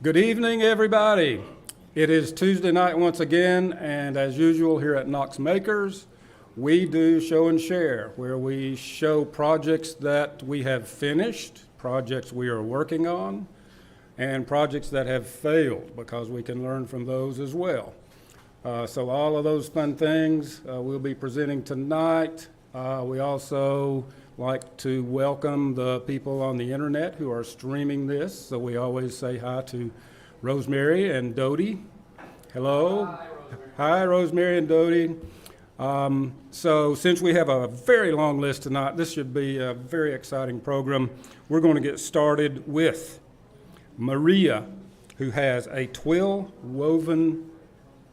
Good evening, everybody. It is Tuesday night once again, and as usual here at Knox Makers, we do show and share, where we show projects that we have finished, projects we are working on, and projects that have failed, because we can learn from those as well. So all of those fun things we'll be presenting tonight. We also like to welcome the people on the internet who are streaming this. So we always say hi to Rosemary and Dodie. Hello. Hi, Rosemary and Dodie. So since we have a very long list tonight, this should be a very exciting program. We're going to get started with Maria, who has a twill woven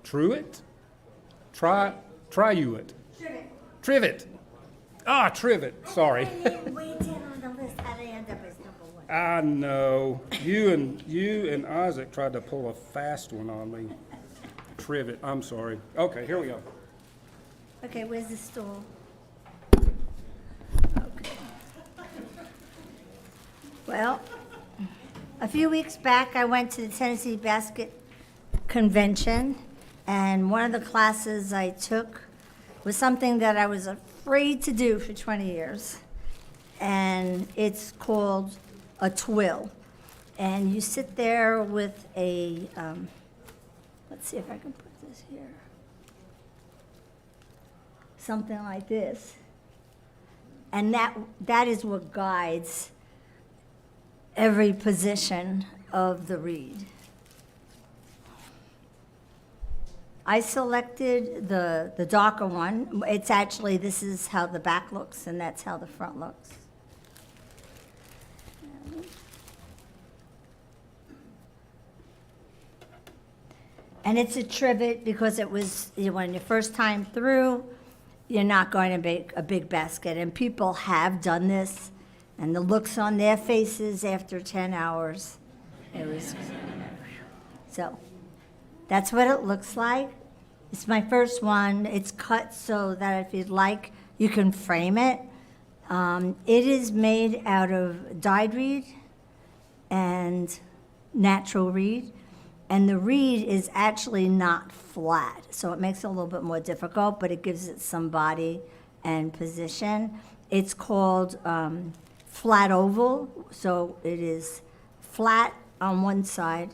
trivet. Trivet. Trivet, sorry. I know. You and Isaac tried to pull a fast one on me. Trivet, I'm sorry. Okay, here we go. Okay, where's the stool? Okay. Well, a few weeks back, I went to the Tennessee Basket Convention, and one of the classes I took was something that I was afraid to do for 20 years, and it's called a twill. And you sit there with a, let's see if I can put this here, something like this, and that is what guides every position of the reed. I selected the darker one. It's actually, this is how the back looks, and that's how the front looks. And it's a trivet because it was, when your first time through, you're not going to make a big basket. And people have done this, and the looks on their faces after 10 hours, it was, so that's what it looks like. It's my first one. It's cut so that if you'd like, you can frame it. It is made out of dyed reed and natural reed. And the reed is actually not flat, so it makes it a little bit more difficult, but it gives it some body and position. It's called flat oval, so it is flat on one side,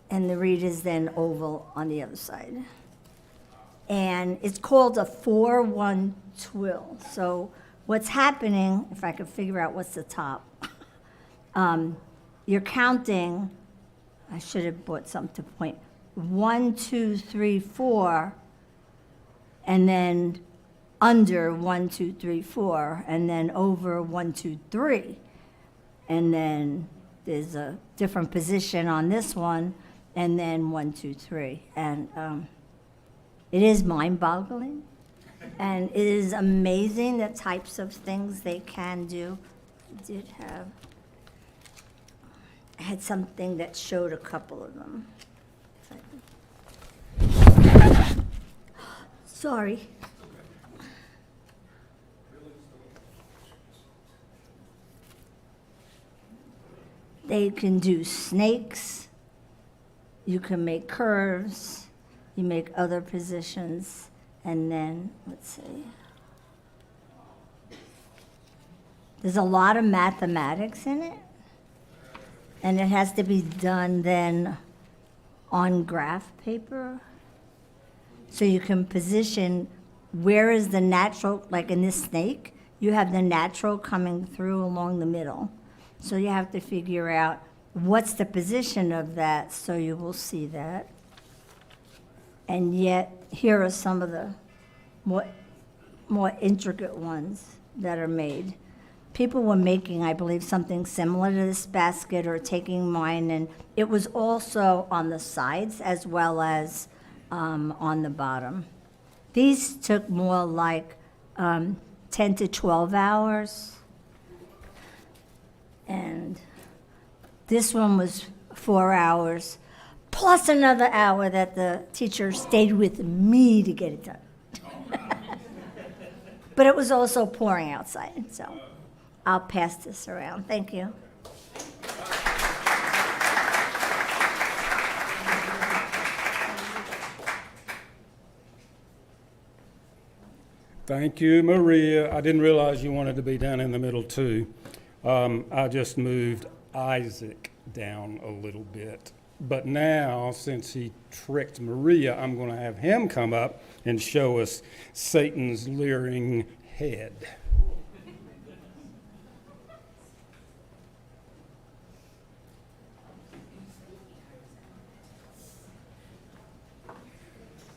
and the reed is then oval on the other side. And it's called a 4-1 twill. So what's happening, if I could figure out what's the top, you're counting, I should have brought something to point, 1, 2, 3, 4, and then under 1, 2, 3, 4, and then over 1, 2, 3. And then there's a different position on this one, and then 1, 2, 3. And it is mind-boggling, and it is amazing the types of things they can do. I had something that showed a couple of them. Sorry. They can do snakes. You can make curves. You make other positions. And then, let's see. There's a lot of mathematics in it. And it has to be done then on graph paper. So you can position where is the natural, like in this snake, you have the natural coming through along the middle. So you have to figure out what's the position of that, so you will see that. And yet, here are some of the more intricate ones that are made. People were making, I believe, something similar to this basket or taking mine, and it was also on the sides as well as on the bottom. These took more like 10 to 12 hours. And this one was 4 hours, plus another hour that the teacher stayed with me to get it done. But it was also pouring outside, so I'll pass this around. Thank you. Thank you, Maria. I didn't realize you wanted to be down in the middle too. I just moved Isaac down a little bit. But now, since he tricked Maria, I'm going to have him come up and show us Satan's leering head.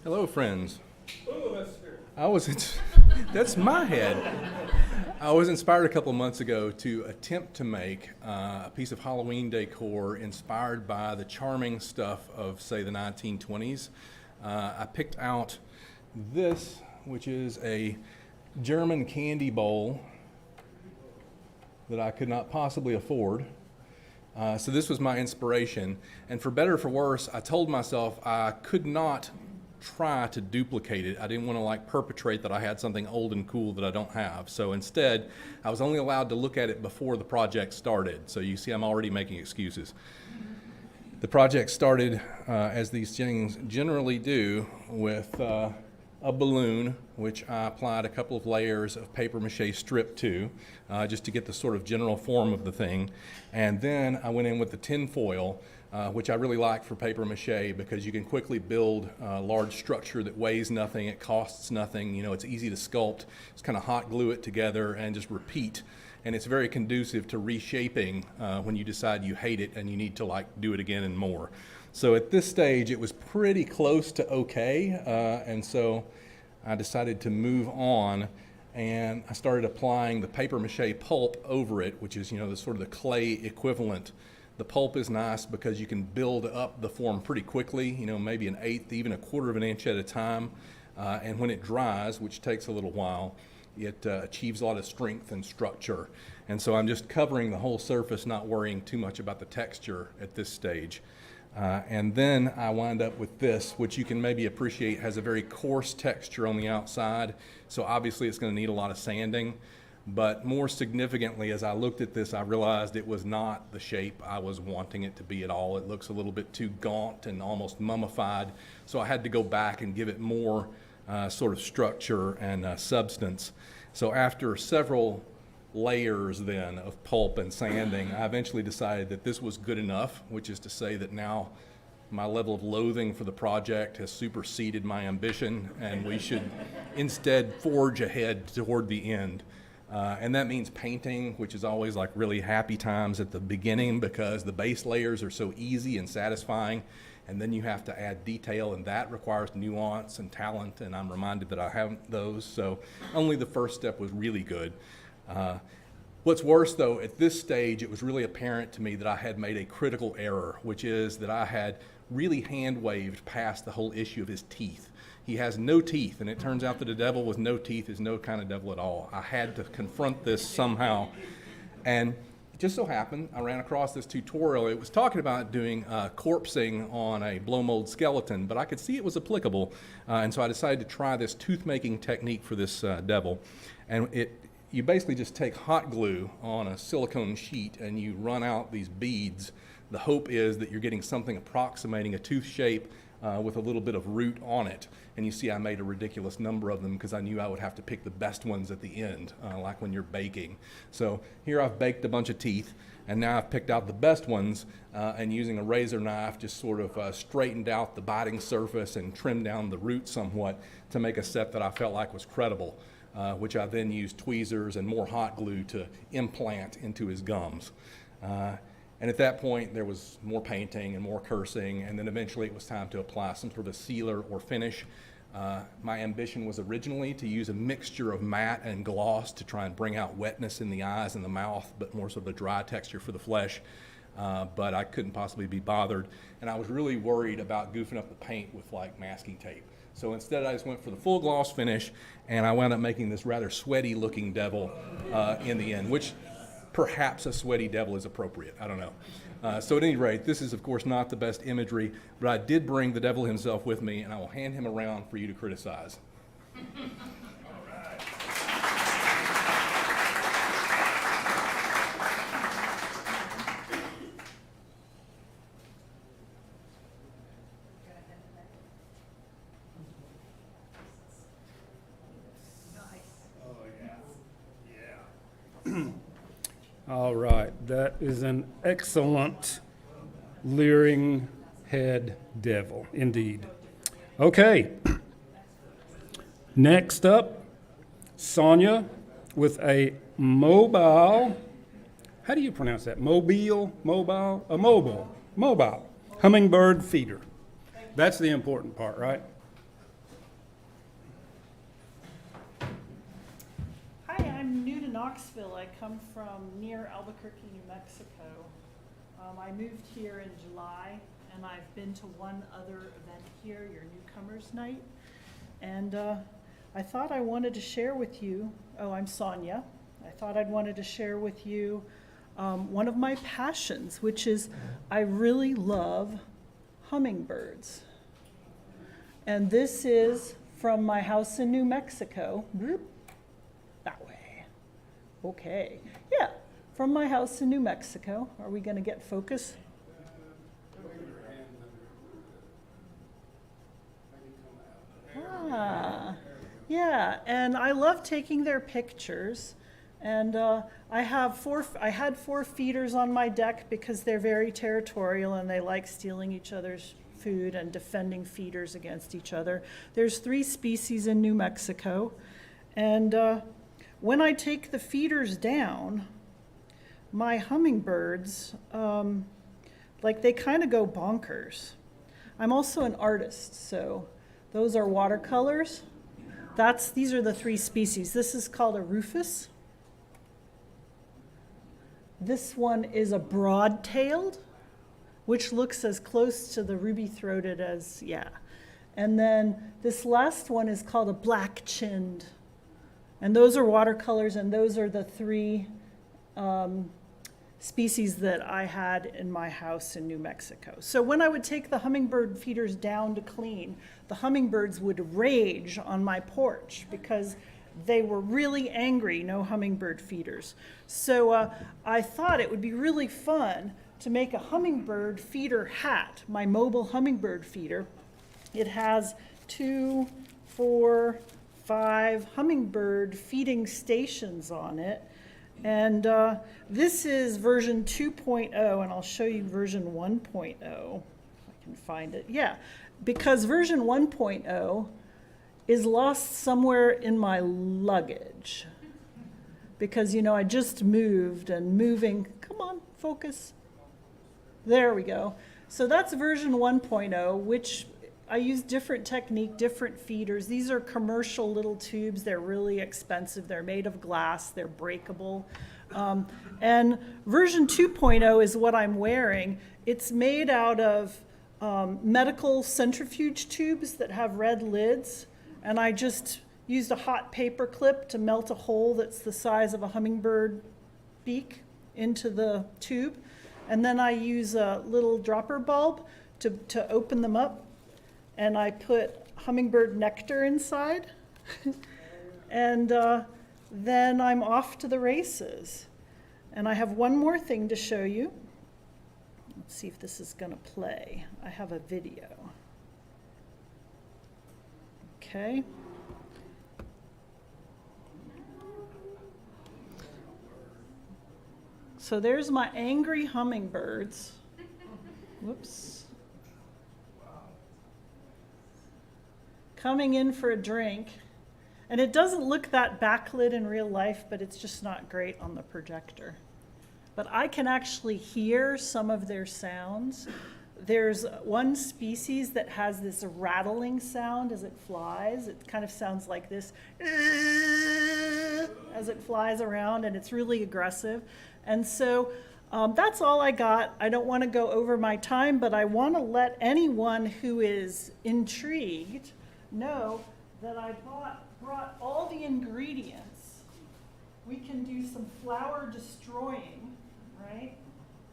Hello, friends. That's my head. I was inspired a couple months ago to attempt to make a piece of Halloween decor inspired by the charming stuff of, say, the 1920s. I picked out this, which is a German candy bowl that I could not possibly afford. So this was my inspiration. And for better or for worse, I told myself I could not try to duplicate it. I didn't want to perpetrate that I had something old and cool that I don't have. So instead, I was only allowed to look at it before the project started. So you see, I'm already making excuses. The project started, as these things generally do, with a balloon, which I applied a couple of layers of paper mache strip to, just to get the sort of general form of the thing. And then I went in with the tin foil, which I really like for paper mache because you can quickly build a large structure that weighs nothing, it costs nothing, it's easy to sculpt, just kind of hot glue it together and just repeat. And it's very conducive to reshaping when you decide you hate it and you need to do it again and more. So at this stage it was pretty close to okay, and so I decided to move on and I started applying the paper mache pulp over it, which is the sort of the clay equivalent. The pulp is nice because you can build up the form pretty quickly, maybe an eighth, even a quarter of an inch at a time. And when it dries, which takes a little while, it achieves a lot of strength and structure. And so I'm just covering the whole surface, not worrying too much about the texture at this stage. And then I wind up with this, which you can maybe appreciate has a very coarse texture on the outside. So obviously it's going to need a lot of sanding. But more significantly, as I looked at this, I realized it was not the shape I was wanting it to be at all. It looks a little bit too gaunt and almost mummified. So I had to go back and give it more sort of structure and substance. So after several layers then of pulp and sanding, I eventually decided that this was good enough, which is to say that now my level of loathing for the project has superseded my ambition, and we should instead forge ahead toward the end. And that means painting, which is always really happy times at the beginning because the base layers are so easy and satisfying, and then you have to add detail, and that requires nuance and talent, and I'm reminded that I haven't those, so only the first step was really good. What's worse though, at this stage it was really apparent to me that I had made a critical error, which is that I had really hand-waved past the whole issue of his teeth. He has no teeth, and it turns out that a devil with no teeth is no kind of devil at all. I had to confront this somehow, and it just so happened I ran across this tutorial. It was talking about doing corpsing on a blow mold skeleton, but I could see it was applicable, and so I decided to try this tooth-making technique for this devil. And you basically just take hot glue on a silicone sheet and you run out these beads. The hope is that you're getting something approximating a tooth shape with a little bit of root on it. And you see I made a ridiculous number of them because I knew I would have to pick the best ones at the end, like when you're baking. So here I've baked a bunch of teeth, and now I've picked out the best ones, and using a razor knife just sort of straightened out the biting surface and trimmed down the root somewhat to make a set that I felt like was credible, which I then used tweezers and more hot glue to implant into his gums. And at that point, there was more painting and more cursing, and then eventually it was time to apply some sort of sealer or finish. My ambition was originally to use a mixture of matte and gloss to try and bring out wetness in the eyes and the mouth, but more sort of a dry texture for the flesh. But I couldn't possibly be bothered, and I was really worried about goofing up the paint with masking tape. So instead I just went for the full gloss finish, and I wound up making this rather sweaty looking devil in the end, which perhaps a sweaty devil is appropriate. I don't know. So at any rate, this is of course not the best imagery, but I did bring the devil himself with me, and I will hand him around for you to criticize. All right, that is an excellent leering head devil, indeed. Okay. Next up, Sonia with a mobile, how do you pronounce that? Mobile hummingbird feeder. That's the important part, right? Hi, I'm new to Knoxville. I come from near Albuquerque, New Mexico. I moved here in July, and I've been to one other event here, your Newcomers Night. And I thought I wanted to share with you, I'm Sonia. I thought I'd wanted to share with you one of my passions, which is I really love hummingbirds. And this is from my house in New Mexico. That way. Okay. Yeah, from my house in New Mexico. Are we going to get focus? Yeah, and I love taking their pictures. And I had four feeders on my deck because they're very territorial and they like stealing each other's food and defending feeders against each other. There's 3 species in New Mexico. And when I take the feeders down, my hummingbirds, they kind of go bonkers. I'm also an artist, so those are watercolors. These are the 3 species. This is called a rufous. This one is a broad-tailed, which looks as close to the ruby-throated as, And then this last one is called a black-chinned. And those are watercolors, and those are the 3 species that I had in my house in New Mexico. So when I would take the hummingbird feeders down to clean, the hummingbirds would rage on my porch because they were really angry, no hummingbird feeders. So I thought it would be really fun to make a hummingbird feeder hat, my mobile hummingbird feeder. It has 2, 4, 5 hummingbird feeding stations on it. And this is version 2.0, and I'll show you version 1.0, if I can find it. Yeah, because version 1.0 is lost somewhere in my luggage. Because, I just moved, and moving, come on, focus. There we go. So that's version 1.0, which I use different technique, different feeders. These are commercial little tubes. They're really expensive. They're made of glass. They're breakable. And version 2.0 is what I'm wearing. It's made out of medical centrifuge tubes that have red lids. And I just used a hot paper clip to melt a hole that's the size of a hummingbird beak into the tube. And then I use a little dropper bulb to open them up. And I put hummingbird nectar inside. And then I'm off to the races. And I have one more thing to show you. Let's see if this is going to play. I have a video. Okay. So there's my angry hummingbirds. Whoops. Coming in for a drink. And it doesn't look that backlit in real life, but it's just not great on the projector. But I can actually hear some of their sounds. There's one species that has this rattling sound as it flies. It kind of sounds like this as it flies around, and it's really aggressive. And so that's all I got. I don't want to go over my time, but I want to let anyone who is intrigued know that I brought all the ingredients. We can do some flower destroying, right?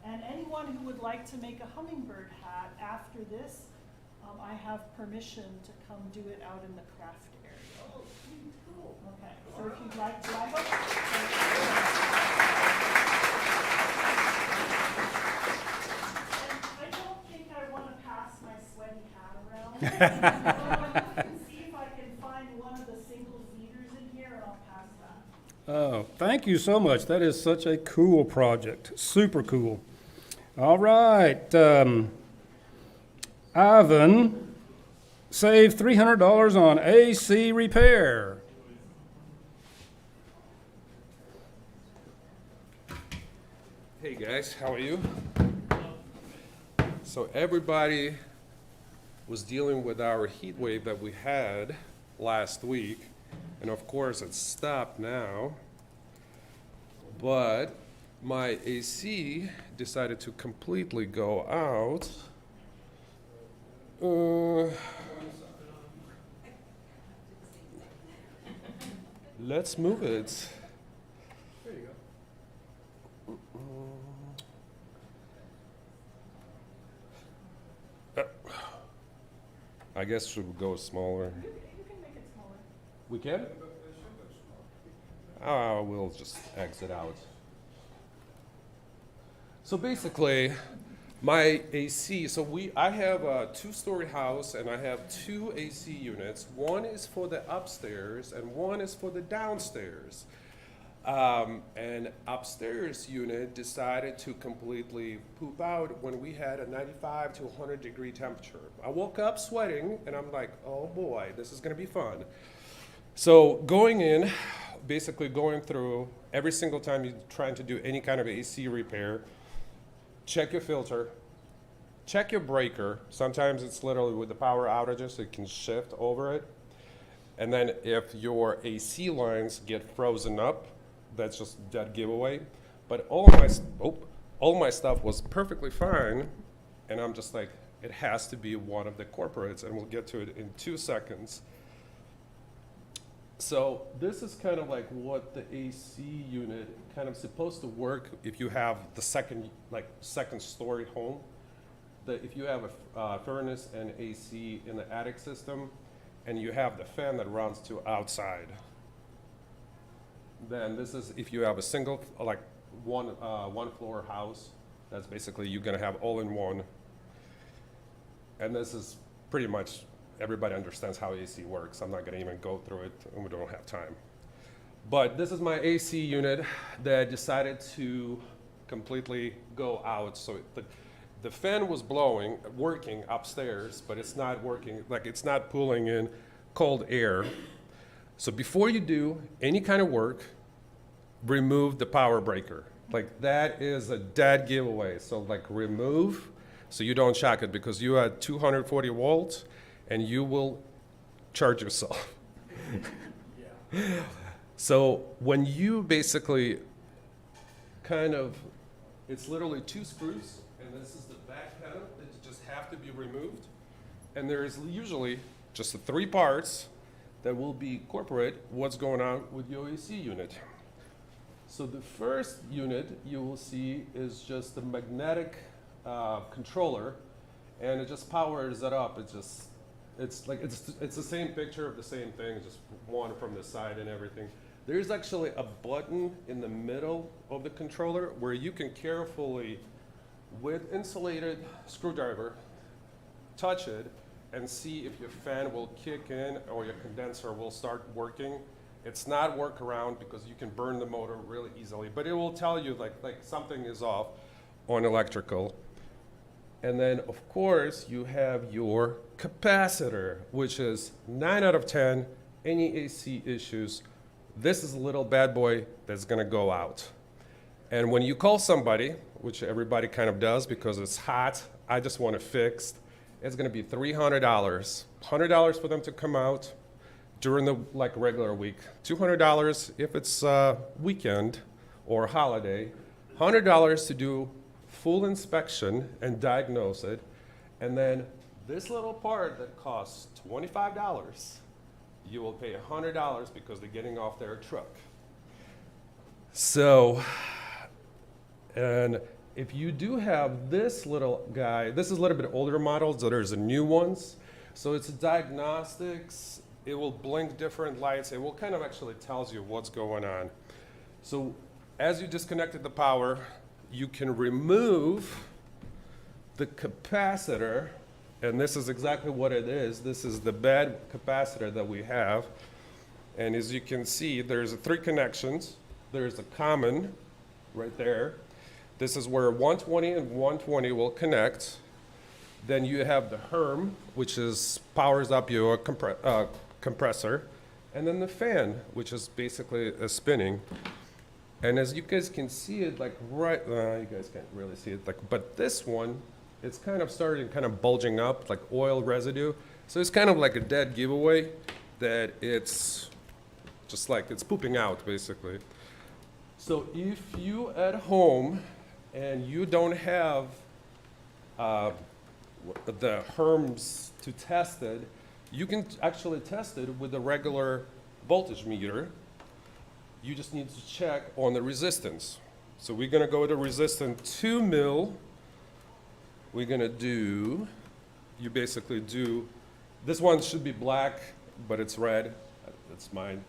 And anyone who would like to make a hummingbird hat after this, I have permission to come do it out in the craft area. Oh, cool. Okay, so if you'd like to, I don't think I want to pass my sweaty hat around. See if I can find one of the single feeders in here, and I'll pass that. Oh, thank you so much. That is such a cool project. Super cool. All right. Ivan saved $300 on AC repair. Hey guys, how are you? So everybody was dealing with our heat wave that we had last week, and of course it's stopped now. But my AC decided to completely go out. Let's move it. I guess should go smaller. You can make it smaller. We can? We'll just exit out. So basically, my AC, I have a two-story house and I have two AC units. One is for the upstairs and one is for the downstairs. And upstairs unit decided to completely poop out when we had a 95 to 100 degree temperature. I woke up sweating and I'm like, oh boy, this is gonna be fun. So basically going through every single time you're trying to do any kind of AC repair, check your filter, check your breaker. Sometimes it's literally with the power outages, it can shift over it. And then if your AC lines get frozen up, that's just dead giveaway. But all my stuff was perfectly fine, and I'm just like, it has to be one of the corporates, and we'll get to it in 2 seconds. So this is kind of like what the AC unit kind of supposed to work if you have the second story home. If you have a furnace and AC in the attic system, and you have the fan that runs to outside. Then this is if you have a single, one floor house, that's basically you're gonna have all in one. And this is pretty much, everybody understands how AC works. I'm not gonna even go through it, and we don't have time. But this is my AC unit that decided to completely go out. So the fan was working upstairs, but it's not working, it's not pulling in cold air. So before you do any kind of work, remove the power breaker. That is a dead giveaway. So remove, so you don't shock it, because you are 240 volts and you will charge yourself. So when you basically it's literally 2 screws, and this is the back panel that just have to be removed. And there's usually just the 3 parts that will be corporate what's going on with your AC unit. So the first unit you will see is just the magnetic controller, and it just powers it up. It's the same picture of the same thing, just one from the side and everything. There's actually a button in the middle of the controller where you can carefully, with insulated screwdriver, touch it and see if your fan will kick in or your condenser will start working. It's not workaround because you can burn the motor really easily, but it will tell you like something is off on electrical. And then of course you have your capacitor, which is 9 out of 10, any AC issues, this is a little bad boy that's gonna go out. And when you call somebody, which everybody kind of does because it's hot, I just want it fixed, it's gonna be $300. $100 for them to come out during the regular week. $200 if it's weekend or holiday. $100 to do full inspection and diagnose it. And then this little part that costs $25, you will pay $100 because they're getting off their truck. So, and if you do have this little guy, this is a little bit older models, so there's the new ones. So it's diagnostics, it will blink different lights, it will kind of actually tells you what's going on. So as you disconnected the power, you can remove the capacitor, and this is exactly what it is. This is the bad capacitor that we have. And as you can see, there's 3 connections. There's a common right there. This is where 120 and 120 will connect. Then you have the HERM, which powers up your compressor. And then the fan, which is basically spinning. And as you guys can see it, like you guys can't really see it, but this one, it's kind of starting kind of bulging up, like oil residue. So it's kind of like a dead giveaway that it's just like it's pooping out, basically. So if you at home and you don't have the HERMs to test it, you can actually test it with a regular voltage meter. You just need to check on the resistance. So we're gonna go to resistance 2 mil. We're gonna do, you basically do, this one should be black, but it's red. That's mine.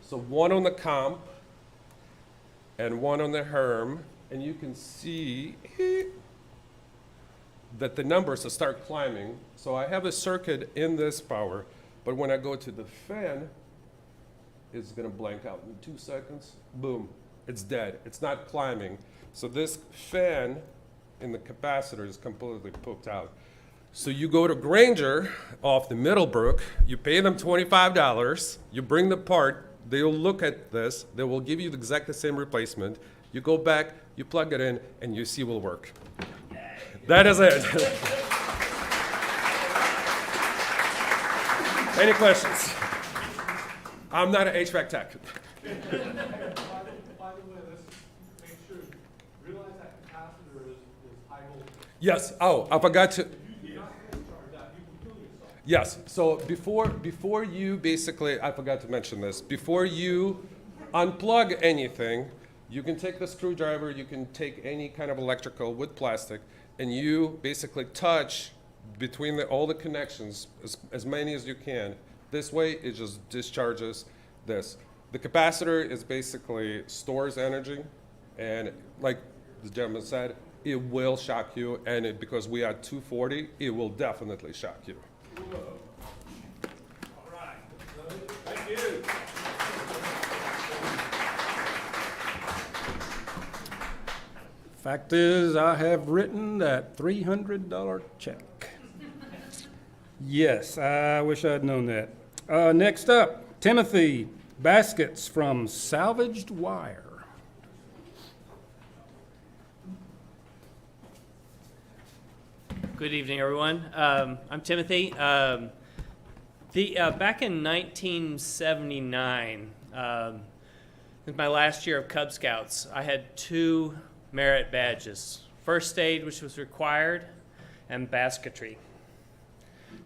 So 1 on the comp and 1 on the HERM, and you can see that the numbers will start climbing. So I have a circuit in this power, but when I go to the fan, it's gonna blank out in 2 seconds. Boom, it's dead. It's not climbing. So this fan in the capacitor is completely pooped out. So you go to Granger off the Middlebrook, you pay them $25, you bring the part, they'll look at this, they will give you the exact same replacement. You go back, you plug it in, and you see it will work. That is it. Any questions? I'm not an HVAC tech. By the way, let's make sure, realize that capacitor is high voltage. Yes, oh, I forgot to, You're not going to charge that, you can kill yourself. yes, so before you basically, I forgot to mention this, before you unplug anything, you can take the screwdriver, you can take any kind of electrical with plastic, and you basically touch between all the connections, as many as you can. This way, it just discharges this. The capacitor is basically stores energy, and like the gentleman said, it will shock you, and because we are 240, it will definitely shock you. All right. Thank you. Fact is, I have written that $300 check. Yes, I wish I'd known that. Next up, Timothy, baskets from salvaged wire. Good evening, everyone. I'm Timothy. Back in 1979, in my last year of Cub Scouts, I had 2 merit badges. First aid, which was required, and basketry.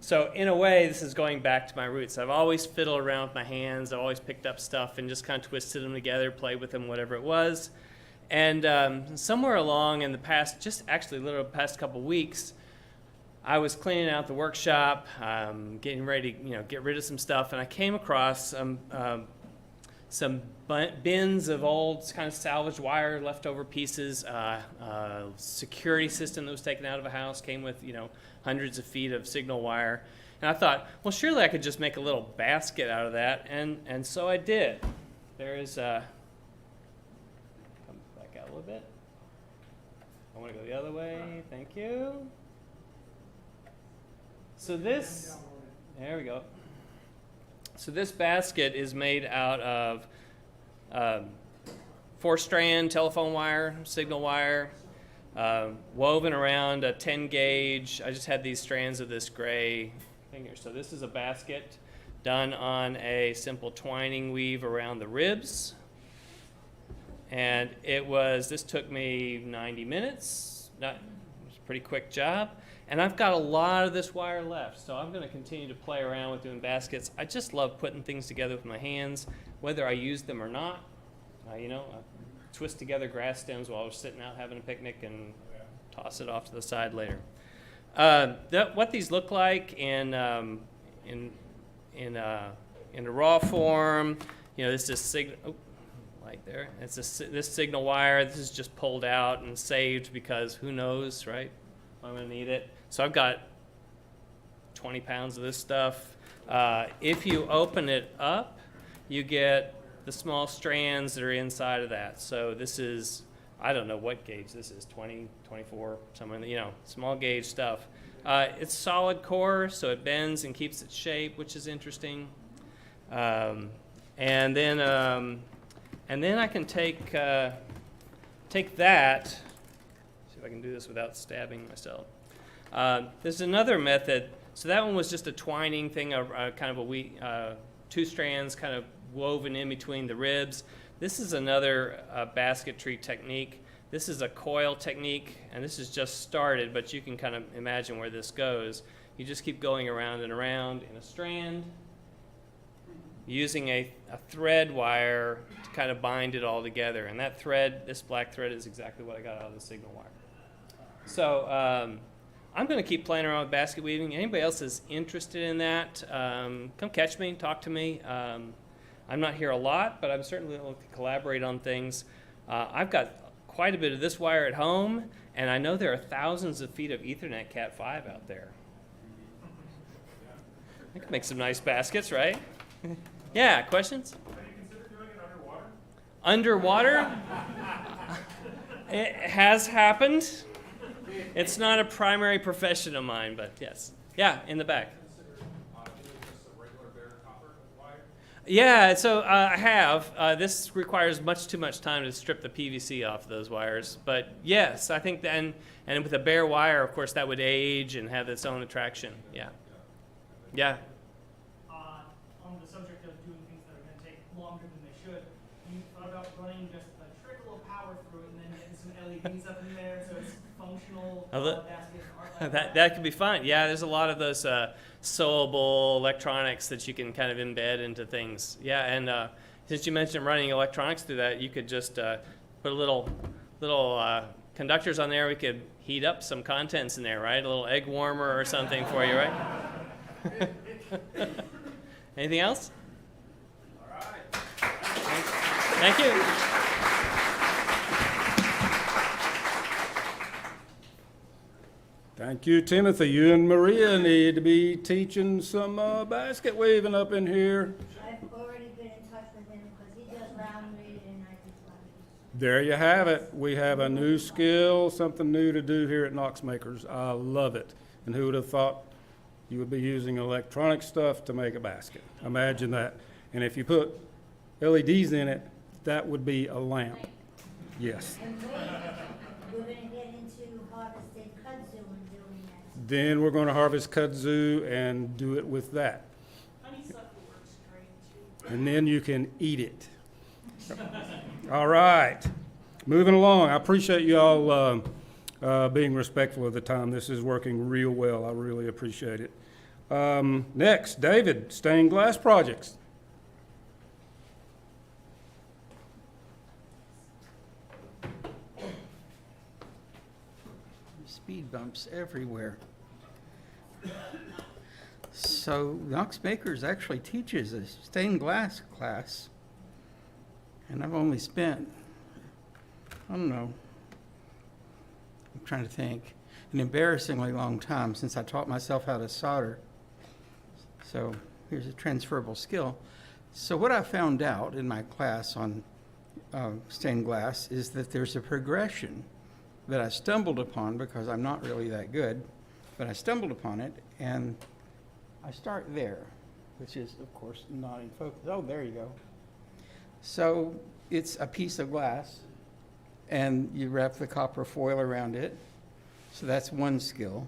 So in a way, this is going back to my roots. I've always fiddled around with my hands. I've always picked up stuff and just kind of twisted them together, played with them, whatever it was. And somewhere along in the past, just actually literally the past couple weeks, I was cleaning out the workshop, getting ready to get rid of some stuff, and I came across some bins of old kind of salvaged wire, leftover pieces, security system that was taken out of a house, came with hundreds of feet of signal wire. And I thought, well, surely I could just make a little basket out of that, and so I did. There is, come back out a little bit. I want to go the other way, thank you. So this, there we go. So this basket is made out of 4-strand telephone wire, signal wire, woven around a 10 gauge. I just had these strands of this gray thing here. So this is a basket done on a simple twining weave around the ribs. And this took me 90 minutes. It was a pretty quick job. And I've got a lot of this wire left, so I'm going to continue to play around with doing baskets. I just love putting things together with my hands, whether I use them or not. I twist together grass stems while I was sitting out having a picnic and toss it off to the side later. What these look like in a raw form, this is signal. Right there. It's this signal wire. This is just pulled out and saved because who knows, right? I'm going to need it. So I've got 20 pounds of this stuff. If you open it up, you get the small strands that are inside of that. So this is, I don't know what gauge this is, 20, 24, somewhere, small gauge stuff. It's solid core, so it bends and keeps its shape, which is interesting. And then I can take that. See if I can do this without stabbing myself. There's another method. So that one was just a twining thing, kind of two strands kind of woven in between the ribs. This is another basketry technique. This is a coil technique, and this is just started, but you can kind of imagine where this goes. You just keep going around and around in a strand, using a thread wire to kind of bind it all together. And that thread, this black thread, is exactly what I got out of the signal wire. So I'm going to keep playing around with basket weaving. Anybody else is interested in that, come catch me, talk to me. I'm not here a lot, but I'm certainly willing to collaborate on things. I've got quite a bit of this wire at home, and I know there are thousands of feet of Ethernet Cat 5 out there. I could make some nice baskets, right? Yeah, questions? Have you considered doing it Underwater? It has happened. It's not a primary profession of mine, but yes. Yeah, in the back. Yeah, so I have. This requires much too much time to strip the PVC off those wires. But yes, I think then, and with a bare wire, of course, that would age and have its own attraction. Yeah. Yeah. On the subject of doing things that are going to take longer than they should, you thought about running just a trickle of power through it and then getting some LEDs up in there so it's functional basket and art. That could be fun. Yeah, there's a lot of those sewable electronics that you can kind of embed into things. Yeah, and since you mentioned running electronics through that, you could just put a little conductors on there. We could heat up some contents in there, right? A little egg warmer or something for you, right? Anything else? All right. Thank you. Thank you, Timothy. You and Maria need to be teaching some basket weaving up in here. I've already been in touch with him because he does round reed and I do flat reed. There you have it. We have a new skill, something new to do here at Knox Makers. I love it. And who would have thought you would be using electronic stuff to make a basket? Imagine that. And if you put LEDs in it, that would be a lamp. Yes. And wait, we're gonna get into harvesting kudzu and doing that. Then we're going to harvest kudzu and do it with that. Honeysuckle works great too. And then you can eat it. All right. Moving along. I appreciate you all being respectful of the time. This is working real well. I really appreciate it. Next, David, stained glass projects. Speed bumps everywhere. So Knox Makers actually teaches a stained glass class, and I've only spent, I don't know, I'm trying to think, an embarrassingly long time since I taught myself how to solder. So here's a transferable skill. So what I found out in my class on stained glass is that there's a progression that I stumbled upon because I'm not really that good, but I stumbled upon it, and I start there, which is, of course, not in focus. Oh, there you go. So it's a piece of glass, and you wrap the copper foil around it. So that's one skill.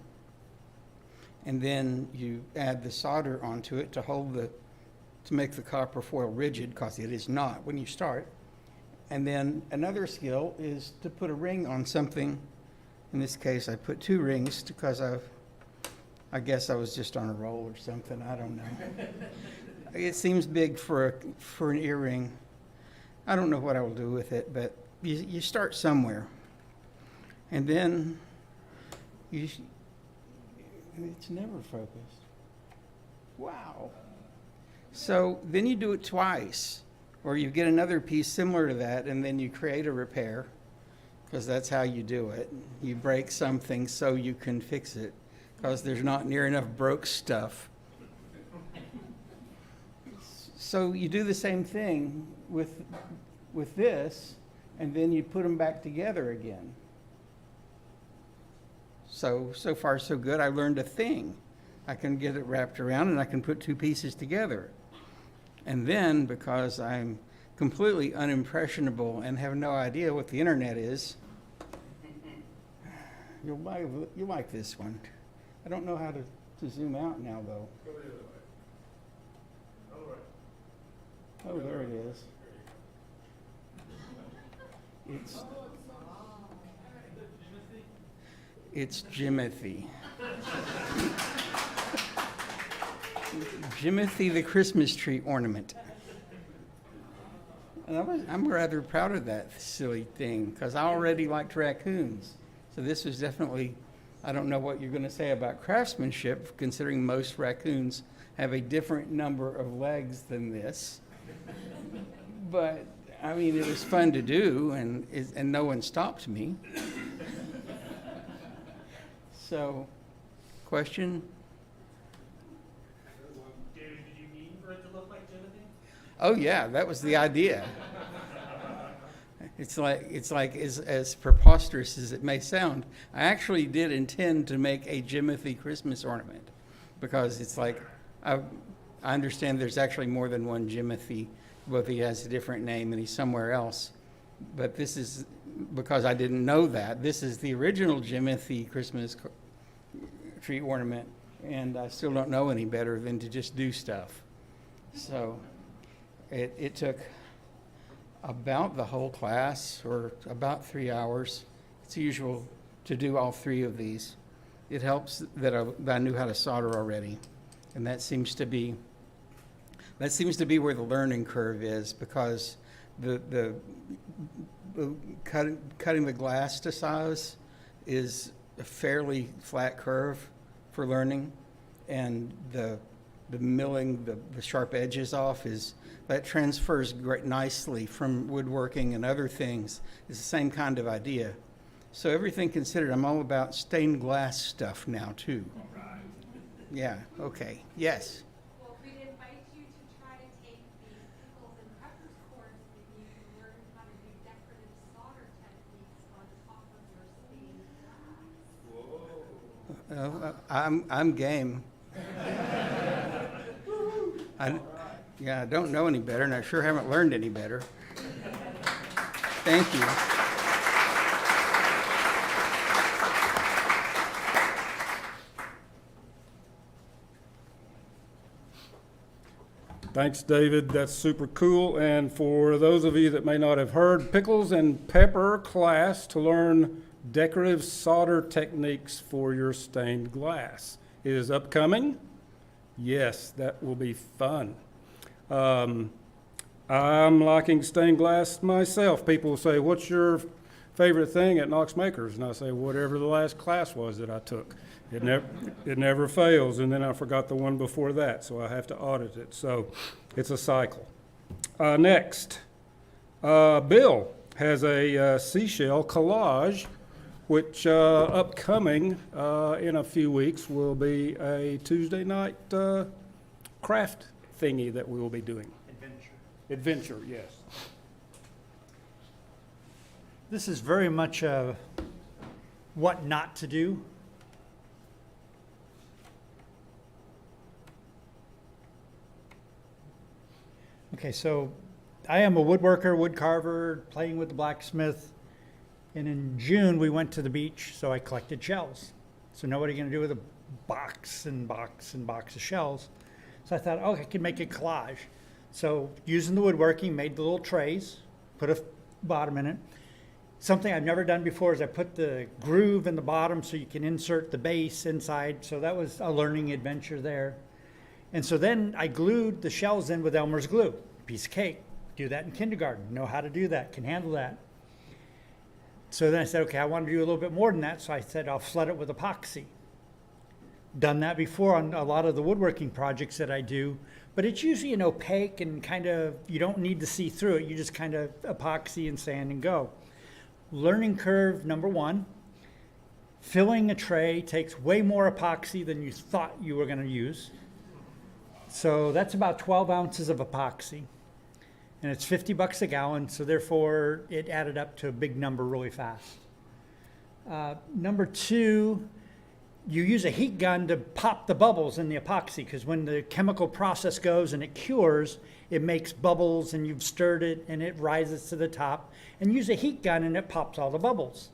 And then you add the solder onto it to make the copper foil rigid, because it is not when you start. And then another skill is to put a ring on something. In this case, I put 2 rings because I guess I was just on a roll or something. I don't know. It seems big for an earring. I don't know what I will do with it, but you start somewhere. And then it's never focused. Wow. So then you do it twice. Or you get another piece similar to that, and then you create a repair, because that's how you do it. You break something so you can fix it, because there's not near enough broke stuff. So you do the same thing with this, and then you put them back together again. So far so good. I learned a thing. I can get it wrapped around and I can put two pieces together. And then, because I'm completely unimpressionable and have no idea what the internet is, you'll like this one. I don't know how to zoom out now, though. Go the other way. All right. Oh, there it is. It's Jimothy. Jimothy the Christmas tree ornament. And I'm rather proud of that silly thing because I already liked raccoons. So this was definitely, I don't know what you're going to say about craftsmanship, considering most raccoons have a different number of legs than this. But I mean, it was fun to do, and no one stopped me. So, question? David, did you mean for it to look like Timothy? Oh yeah, that was the idea. It's like as preposterous as it may sound, I actually did intend to make a Jimothy Christmas ornament because it's like I understand there's actually more than one Jimothy, but he has a different name and he's somewhere else. But this is because I didn't know that. This is the original Jimothy Christmas tree ornament, and I still don't know any better than to just do stuff. So it took about the whole class, or about 3 hours. It's usual to do all three of these. It helps that I knew how to solder already, and that seems to be where the learning curve is, because the cutting the glass to size is a fairly flat curve for learning, and the milling the sharp edges off that transfers nicely from woodworking and other things. It's the same kind of idea. So everything considered, I'm all about stained glass stuff now too. Yeah, okay, yes. Well, we'd invite you to try to take the pickles and peppers course and you can learn how to do decorative solder techniques on top of your stained glass. I'm game. I don't know any better, and I sure haven't learned any better. Thank you. Thanks, David. That's super cool. And for those of you that may not have heard, Pickles and Pepper class to learn decorative solder techniques for your stained glass. It is upcoming. Yes, that will be fun. I'm liking stained glass myself. People say, what's your favorite thing at Knox Makers? And I say, whatever the last class was that I took. It never fails, and then I forgot the one before that, so I have to audit it. So it's a cycle. Next, Bill has a seashell collage, which upcoming in a few weeks will be a Tuesday night craft thingy that we will be doing. Adventure, yes. This is very much what not to do. Okay, so I am a woodworker, wood carver, playing with the blacksmith. And in June, we went to the beach, so I collected shells. So now what are you going to do with a box and box and box of shells? So I thought, oh, I can make a collage. So using the woodworking, made the little trays, put a bottom in it. Something I've never done before is I put the groove in the bottom so you can insert the base inside. So that was a learning adventure there. And so then I glued the shells in with Elmer's glue. Piece of cake. Do that in kindergarten. Know how to do that. Can handle that. So then I said, okay, I want to do a little bit more than that. So I said, I'll flood it with epoxy. Done that before on a lot of the woodworking projects that I do. But it's usually an opaque and kind of, you don't need to see through it. You just kind of epoxy and sand and go. Learning curve number one. Filling a tray takes way more epoxy than you thought you were going to use. So that's about 12 ounces of epoxy. And it's $50 a gallon, so therefore it added up to a big number really fast. Number two, you use a heat gun to pop the bubbles in the epoxy, because when the chemical process goes and it cures, it makes bubbles and you've stirred it and it rises to the top. And use a heat gun and it pops all the bubbles.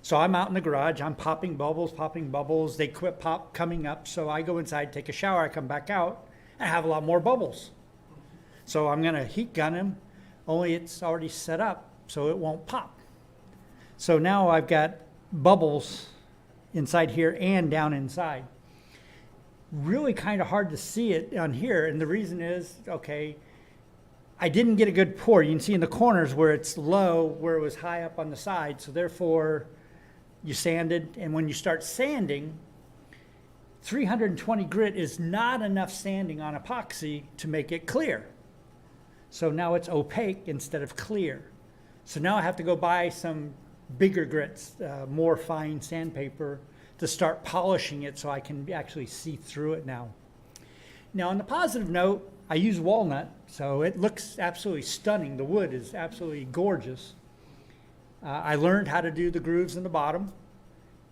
So I'm out in the garage, I'm popping bubbles, they quit coming up, so I go inside, take a shower, I come back out, and I have a lot more bubbles. So I'm gonna heat gun them, only it's already set up so it won't pop. So now I've got bubbles inside here and down inside. Really kind of hard to see it on here, and the reason is, okay, I didn't get a good pour. You can see in the corners where it's low, where it was high up on the side, so therefore you sanded, and when you start sanding, 320 grit is not enough sanding on epoxy to make it clear. So now it's opaque instead of clear. So now I have to go buy some bigger grits, more fine sandpaper to start polishing it so I can actually see through it now. Now on the positive note, I use walnut, so it looks absolutely stunning. The wood is absolutely gorgeous. I learned how to do the grooves in the bottom,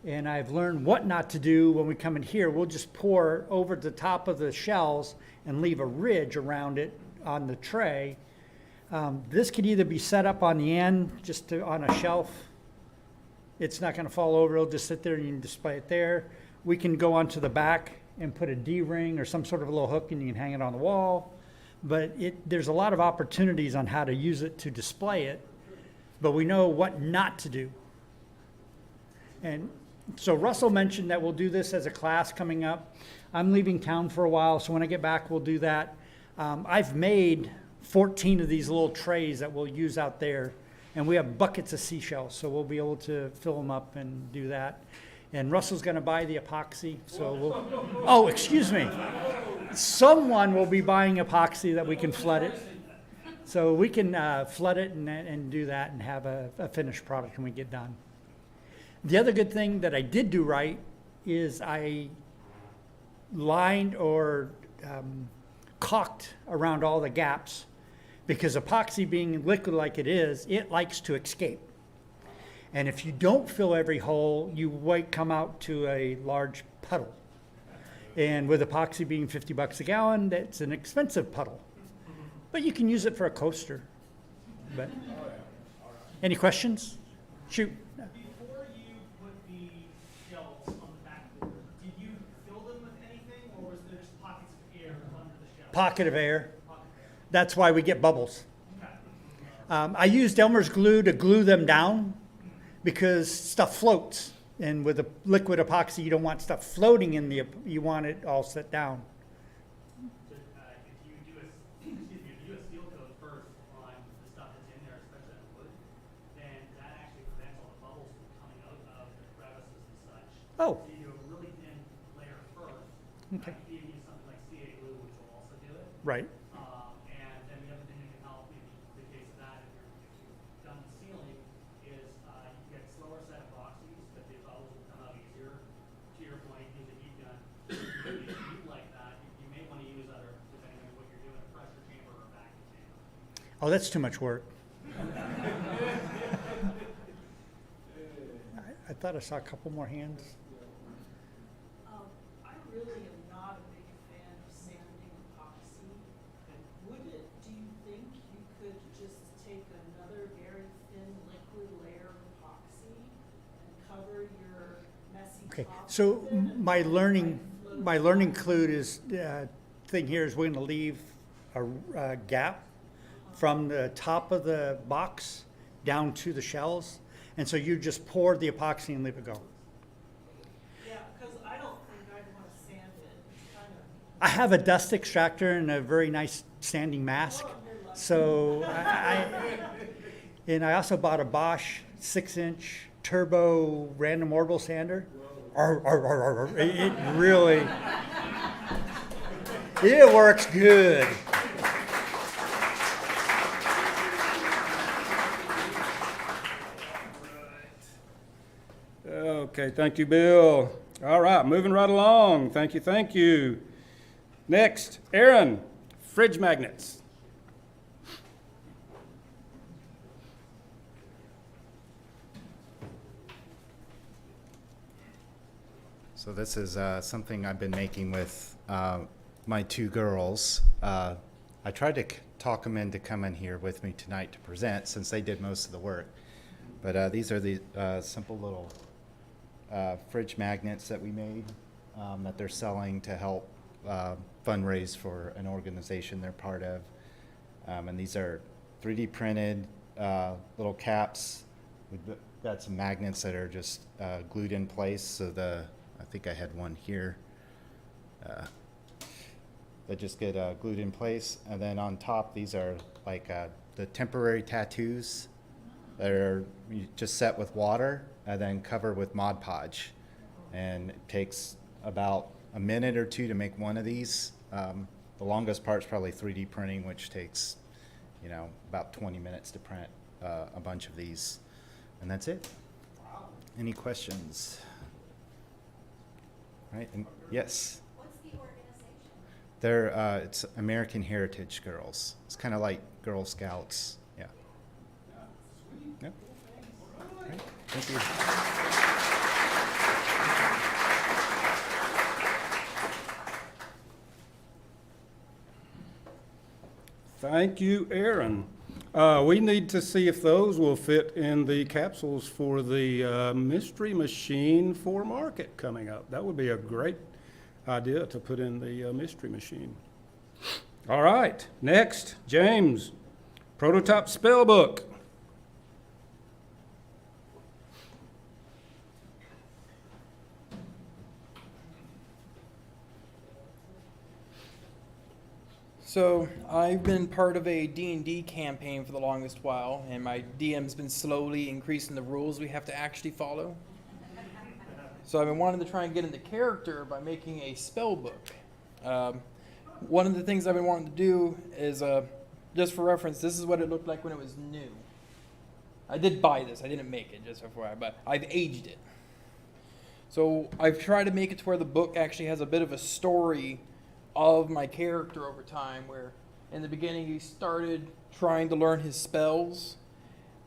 and I've learned what not to do when we come in here. We'll just pour over the top of the shells and leave a ridge around it on the tray. This could either be set up on the end, just on a shelf. It's not going to fall over, it'll just sit there and you can display it there. We can go onto the back and put a D-ring or some sort of a little hook and you can hang it on the wall. But there's a lot of opportunities on how to use it to display it, but we know what not to do. And so Russell mentioned that we'll do this as a class coming up. I'm leaving town for a while, so when I get back, we'll do that. I've made 14 of these little trays that we'll use out there, and we have buckets of seashells, so we'll be able to fill them up and do that. And Russell's gonna buy the epoxy, so we'll, oh, excuse me. Someone will be buying epoxy that we can flood it. So we can flood it and do that and have a finished product when we get done. The other good thing that I did do right is I lined or caulked around all the gaps, because epoxy being liquid like it is, it likes to escape. And if you don't fill every hole, you might come out to a large puddle. And with epoxy being $50 a gallon, that's an expensive puddle. But you can use it for a coaster. But any questions? Shoot. Before you put the shelves on the backboard, did you fill them with anything, or was there just pockets of air under the shelves? Pocket of air. That's why we get bubbles. I used Elmer's glue to glue them down because stuff floats. And with a liquid epoxy, you don't want stuff floating in the, you want it all set down. So, if you do a seal coat first on the stuff that's in there, especially on wood, then that actually prevents all the bubbles from coming out of the crevices and such. Oh. So you do a really thin layer first. Okay. You can use something like CA glue, which will also do it. Right. And then the other thing that can help maybe the case of that, if you've done the sealing, is you get slower set epoxies, but the bubbles will come out easier. To your point, use a heat gun. If you heat like that, you may want to use other, depending on what you're doing, a pressure chamber or a vacuum chamber. Oh, that's too much work. I thought I saw a couple more hands. I really am not a big fan of sanding epoxy. Do you think you could just take another very thin liquid layer of epoxy and cover your messy Okay, top so with it and my let it learning clue is, thing here is we're gonna leave a gap from the top of the box down to the shells. And so you just pour the epoxy and leave it go. Yeah, because I don't think I'd want to sand it. It's kind of, I have a dust extractor and a very nice sanding mask. So and I also bought a Bosch 6-inch turbo random orbital sander. It really, it works good. Okay, thank you, Bill. All right, moving right along. Thank you, thank you. Next, Aaron, fridge magnets. So this is something I've been making with my two girls. I tried to talk them into coming here with me tonight to present since they did most of the work. But these are the simple little fridge magnets that we made that they're selling to help fundraise for an organization they're part of. And these are 3D printed little caps. We've got some magnets that are just glued in place. So I think I had one here that just get glued in place. And then on top, these are like the temporary tattoos that are just set with water and then covered with Mod Podge. And it takes about a minute or two to make one of these. The longest part's probably 3D printing, which takes, about 20 minutes to print a bunch of these. And that's it. Any questions? Right, and yes. What's the organization? They're it's American Heritage Girls. It's kind of like Girl Scouts. Yeah. Yep. Right. Thank you. Thank you, Aaron. We need to see if those will fit in the capsules for the Mystery Machine for market coming up. That would be a great idea to put in the Mystery Machine. All right, next, James, prototype spell book. So I've been part of a D&D campaign for the longest while, and my DM's been slowly increasing the rules we have to actually follow. So I've been wanting to try and get into character by making a spell book. One of the things I've been wanting to do is, just for reference, this is what it looked like when it was new. I did buy this, I didn't make it, just FYI, but I've aged it. So I've tried to make it to where the book actually has a bit of a story of my character over time, where in the beginning he started trying to learn his spells,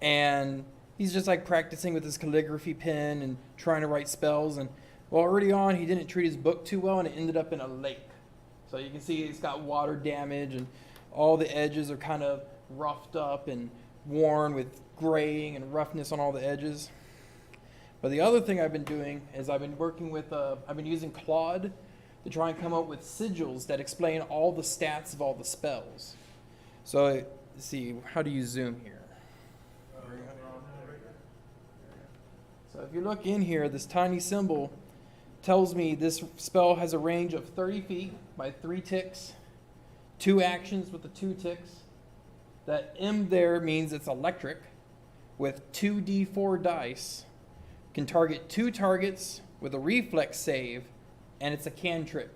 and he's just like practicing with his calligraphy pen and trying to write spells, and well, early on he didn't treat his book too well and it ended up in a lake. So you can see it's got water damage and all the edges are kind of roughed up and worn with graying and roughness on all the edges. But the other thing I've been doing is I've been working with, I've been using Claude to try and come up with sigils that explain all the stats of all the spells. So, let's see, how do you zoom here? So if you look in here, this tiny symbol tells me this spell has a range of 30 feet by 3 ticks, 2 actions with the 2 ticks. That M there means it's electric, with 2d4 dice, can target 2 targets with a reflex save, and it's a cantrip.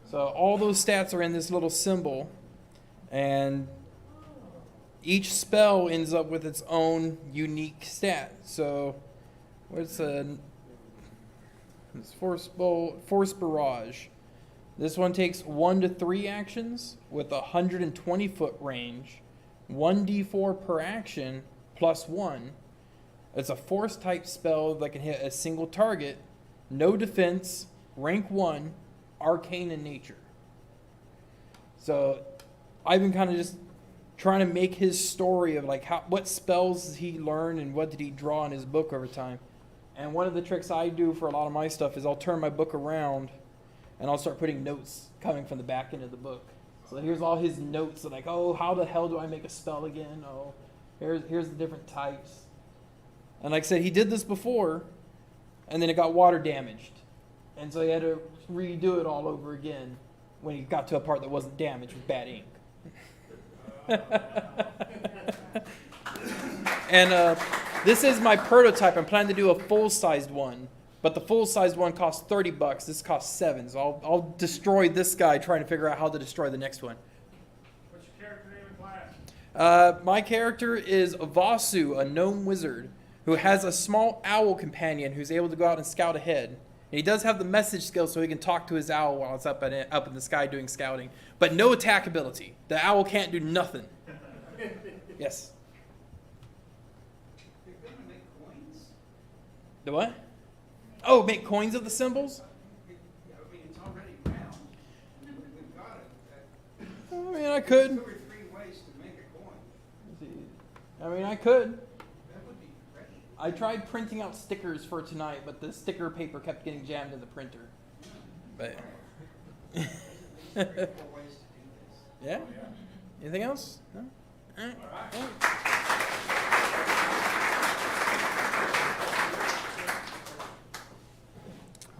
So all those stats are in this little symbol, and each spell ends up with its own unique stat. So what's it's Force Barrage. This one takes 1 to 3 actions with a 120-foot range, 1d4 per action plus 1. It's a force type spell that can hit a single target. No defense, rank 1, arcane in nature. So I've been kind of just trying to make his story of like what spells did he learn and what did he draw in his book over time. And one of the tricks I do for a lot of my stuff is I'll turn my book around and I'll start putting notes coming from the back end of the book. So here's all his notes like, oh, how the hell do I make a spell again? Oh, here's the different types. And like I said, he did this before, and then it got water damaged. And so he had to redo it all over again when he got to a part that wasn't damaged with bad ink. And this is my prototype. I'm planning to do a full-sized one, but the full-sized one costs $30. This costs $7, so I'll destroy this guy trying to figure out how to destroy the next one. What's your character name and class? My character is Vasu, a gnome wizard, who has a small owl companion who's able to go out and scout ahead. And he does have the message skills, so he can talk to his owl while it's up in the sky doing scouting. But no attack ability. The owl can't do nothing. Yes. They're gonna make coins? The what? Oh, make coins of the symbols? Yeah, I mean, it's already round. We've got it. I mean, I could. 2 or 3 ways to make a coin. I mean, I could. That would be great. I tried printing out stickers for tonight, but the sticker paper kept getting jammed in the printer. But 3 or 4 ways to do this. yeah. Anything else? No. All right. All right.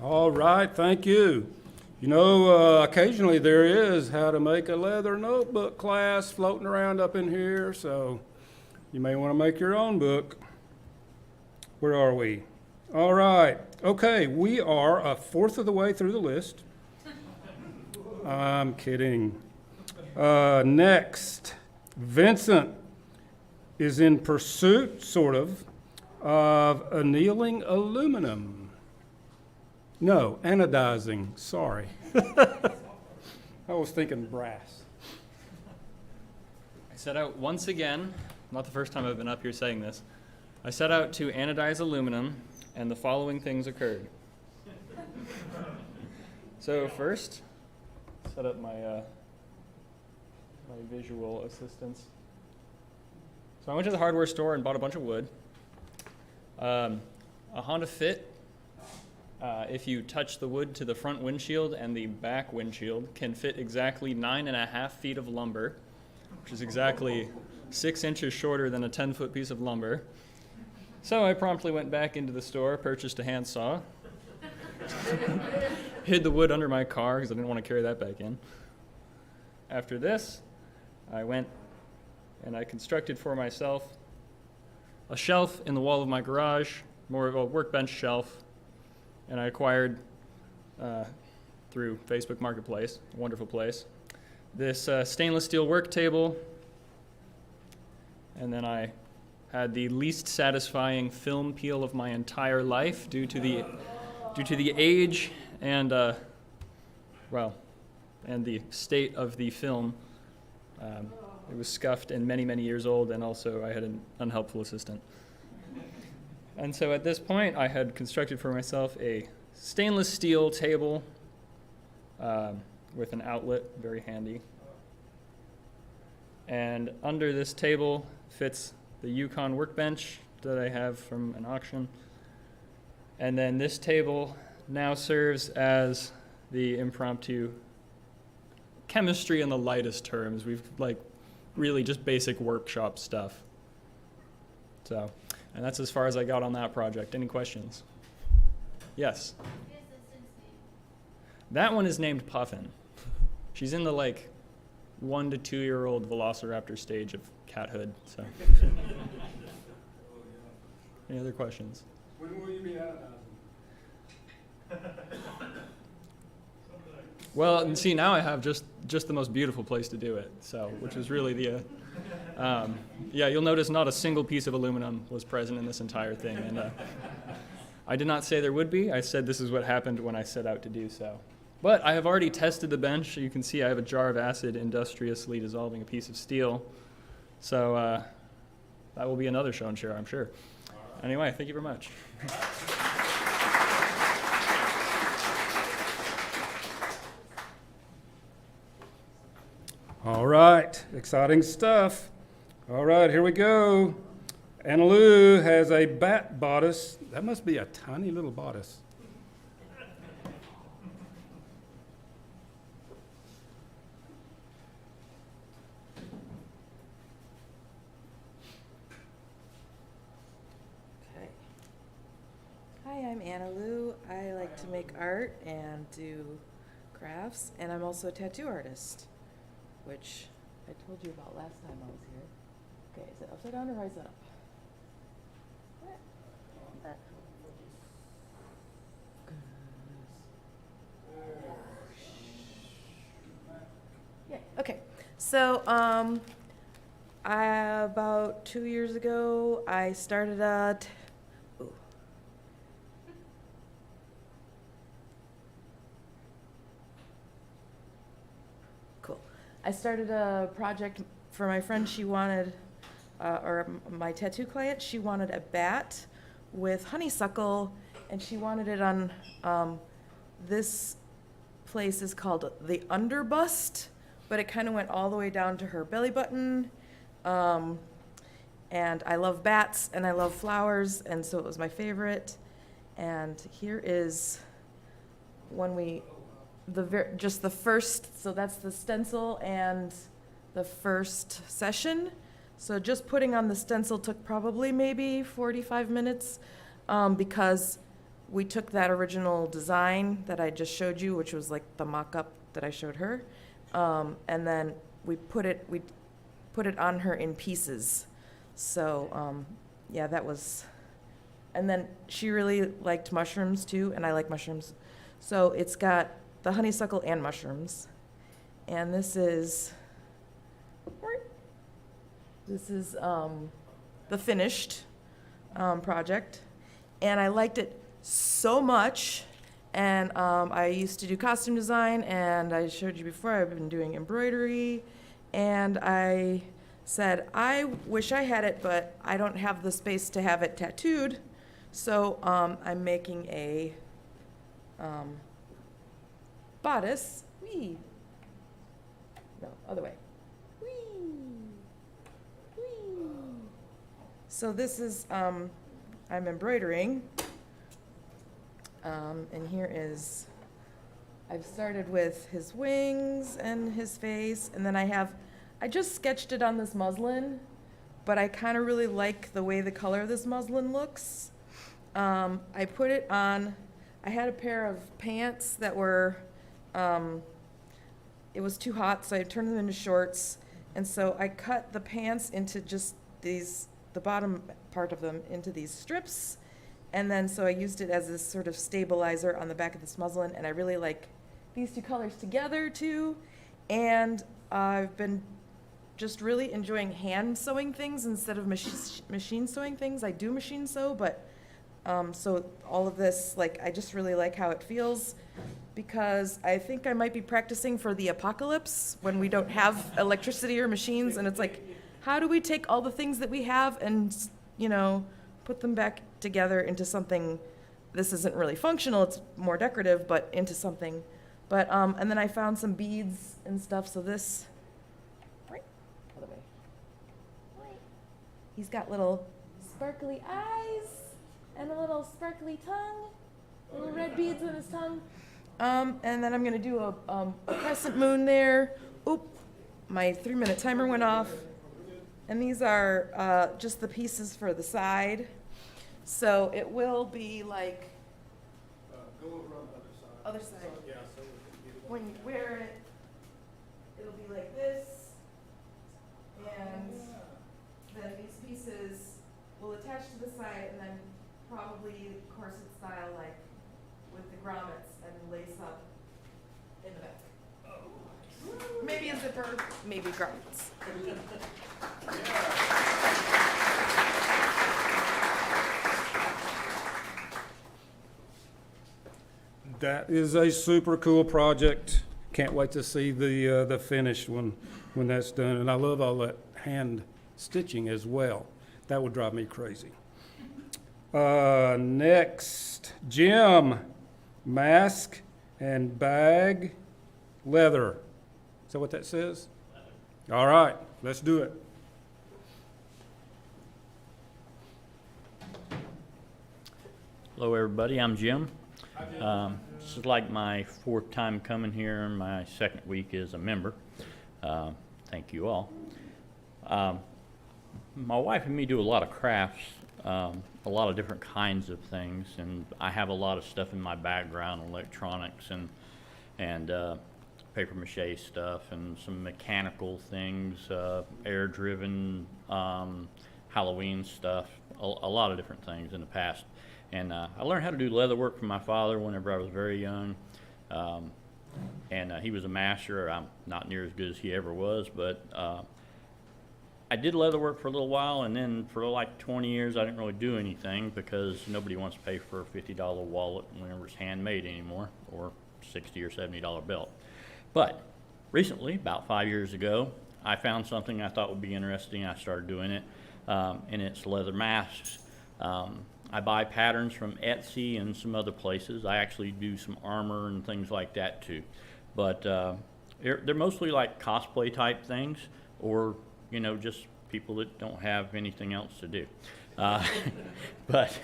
All right, thank you. You know, occasionally there is how to make a leather notebook class floating around up in here, so you may want to make your own book. Where are we? All right, okay, we are a fourth of the way through the list. I'm kidding. Next, Vincent is in pursuit, sort of annealing aluminum. No, anodizing, sorry. I was thinking brass. I set out once again, not the first time I've been up here saying this, I set out to anodize aluminum, and the following things occurred. So first, set up my my visual assistance. So I went to the hardware store and bought a bunch of wood. A Honda Fit, if you touch the wood to the front windshield and the back windshield, can fit exactly 9.5 feet of lumber, which is exactly 6 inches shorter than a 10-foot piece of lumber. So I promptly went back into the store, purchased a handsaw, hid the wood under my car because I didn't want to carry that back in. After this, I went and I constructed for myself a shelf in the wall of my garage, more of a workbench shelf, and I acquired through Facebook Marketplace, a wonderful place, this stainless steel work table, and then I had the least satisfying film peel of my entire life due to the age and and the state of the film. It was scuffed and many, many years old, and also I had an unhelpful assistant. And so at this point, I had constructed for myself a stainless steel table with an outlet, very handy. And under this table fits the Yukon workbench that I have from an auction. And then this table now serves as the impromptu chemistry in the lightest terms. We've really just basic workshop stuff. So, and that's as far as I got on that project. Any questions? Yes? That one is named Puffin. She's in the 1 to 2 year old velociraptor stage of cathood. So, any other questions? When will you be anodizing? Well, and see, now I have just the most beautiful place to do it. So, which was really the, yeah, you'll notice not a single piece of aluminum was present in this entire thing, and I did not say there would be. I said this is what happened when I set out to do so. But I have already tested the bench. You can see I have a jar of acid industriously dissolving a piece of steel. So that will be another show and share, I'm sure. Anyway, thank you very much. All right, exciting stuff. All right, here we go. Anna Lou has a bat bodice. That must be a tiny little bodice. Okay. Hi, I'm Anna Lou. I like to make art and do crafts, and I'm also a tattoo artist, which I told you about last time I was here. Okay, is it upside down or rise up? Yeah, okay. So, about 2 years ago, I started I started a project for my friend. She wanted, or my tattoo client, she wanted a bat with honeysuckle, and she wanted it on, this place is called the underbust, but it kind of went all the way down to her belly button. And I love bats and I love flowers, and so it was my favorite. And here is when we, just the first, so that's the stencil and the first session. So just putting on the stencil took probably maybe 45 minutes because we took that original design that I just showed you, which was like the mock-up that I showed her, and then we put it on her in pieces. So yeah, that was, and then she really liked mushrooms too, and I like mushrooms. So it's got the honeysuckle and mushrooms. And this is the finished project. And I liked it so much. And I used to do costume design, and I showed you before I've been doing embroidery. And I said, I wish I had it, but I don't have the space to have it tattooed. So I'm making a bodice. Whee! No, other way. Whee! Whee! So this is, I'm embroidering. And here is, I've started with his wings and his face, and then I just sketched it on this muslin, but I kind of really like the way the color of this muslin looks. I put it on, I had a pair of pants that were, it was too hot, so I turned them into shorts, and so I cut the pants into just these, the bottom part of them into these strips, and then so I used it as this sort of stabilizer on the back of this muslin, and I really like these two colors together too, and I've been just really enjoying hand sewing things instead of machine sewing things. I do machine sew, but so all of this, like, I just really like how it feels, because I think I might be practicing for the apocalypse when we don't have electricity or machines, and it's like, how do we take all the things that we have and, you know, put them back together into something, this isn't really functional, it's more decorative, but into something. But, and then I found some beads and stuff, so this, right, other way. Right. He's got little sparkly eyes and a little sparkly tongue, little red beads on his tongue. And then I'm gonna do a crescent moon there. Oop, my 3-minute timer went off. And these are just the pieces for the side. So it will be like, Go over on the other side. other side. Yeah, so When you wear it, it'll be like this. And then these pieces will attach to the side, and then probably corset style, like with the grommets, and lace up in the back. Maybe a zipper, maybe grommets. That is a super cool project. Can't wait to see the finished one when that's done. And I love all that hand stitching as well. That would drive me crazy. Next, Jim, mask and bag, leather. Is that what that says? All right, let's do it. Hello, everybody. I'm Jim. This is like my 4th time coming here, and my 2nd week as a member. Thank you all. My wife and me do a lot of crafts, a lot of different kinds of things, and I have a lot of stuff in my background, electronics and paper mache stuff, and some mechanical things, air-driven Halloween stuff, a lot of different things in the past. And I learned how to do leather work from my father whenever I was very young. And he was a master. I'm not near as good as he ever was, but I did leather work for a little while, and then for like 20 years I didn't really do anything because nobody wants to pay for a $50 wallet whenever it's handmade anymore, or $60 or $70 belt. But recently, about 5 years ago, I found something I thought would be interesting. I started doing it, and it's leather masks. I buy patterns from Etsy and some other places. I actually do some armor and things like that too. But they're mostly like cosplay type things, or just people that don't have anything else to do. But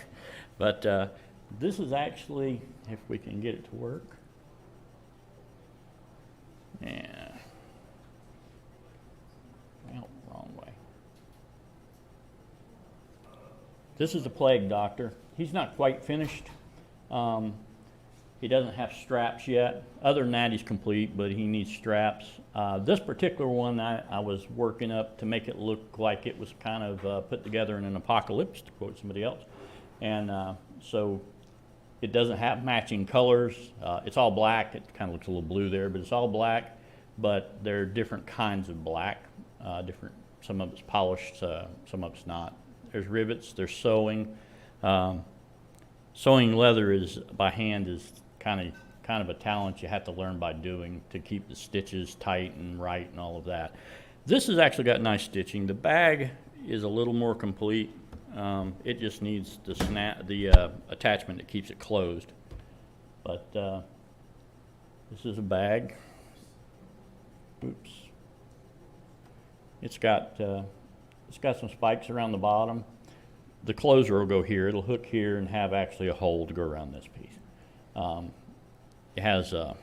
this is actually, if we can get it to work. Yeah. Well, wrong way. This is a plague doctor. He's not quite finished. He doesn't have straps yet. Other than that, he's complete, but he needs straps. This particular one, I was working up to make it look like it was kind of put together in an apocalypse, to quote somebody else. And so it doesn't have matching colors. It's all black. It kind of looks a little blue there, but it's all black. But there are different kinds of black. Some of it's polished, some of it's not. There's rivets, there's sewing. Sewing leather is by hand is kind of a talent you have to learn by doing to keep the stitches tight and right and all of that. This has actually got nice stitching. The bag is a little more complete. It just needs the attachment that keeps it closed. But this is a bag. Oops. It's got some spikes around the bottom. The closer will go here. It'll hook here and have actually a hole to go around this piece. It has a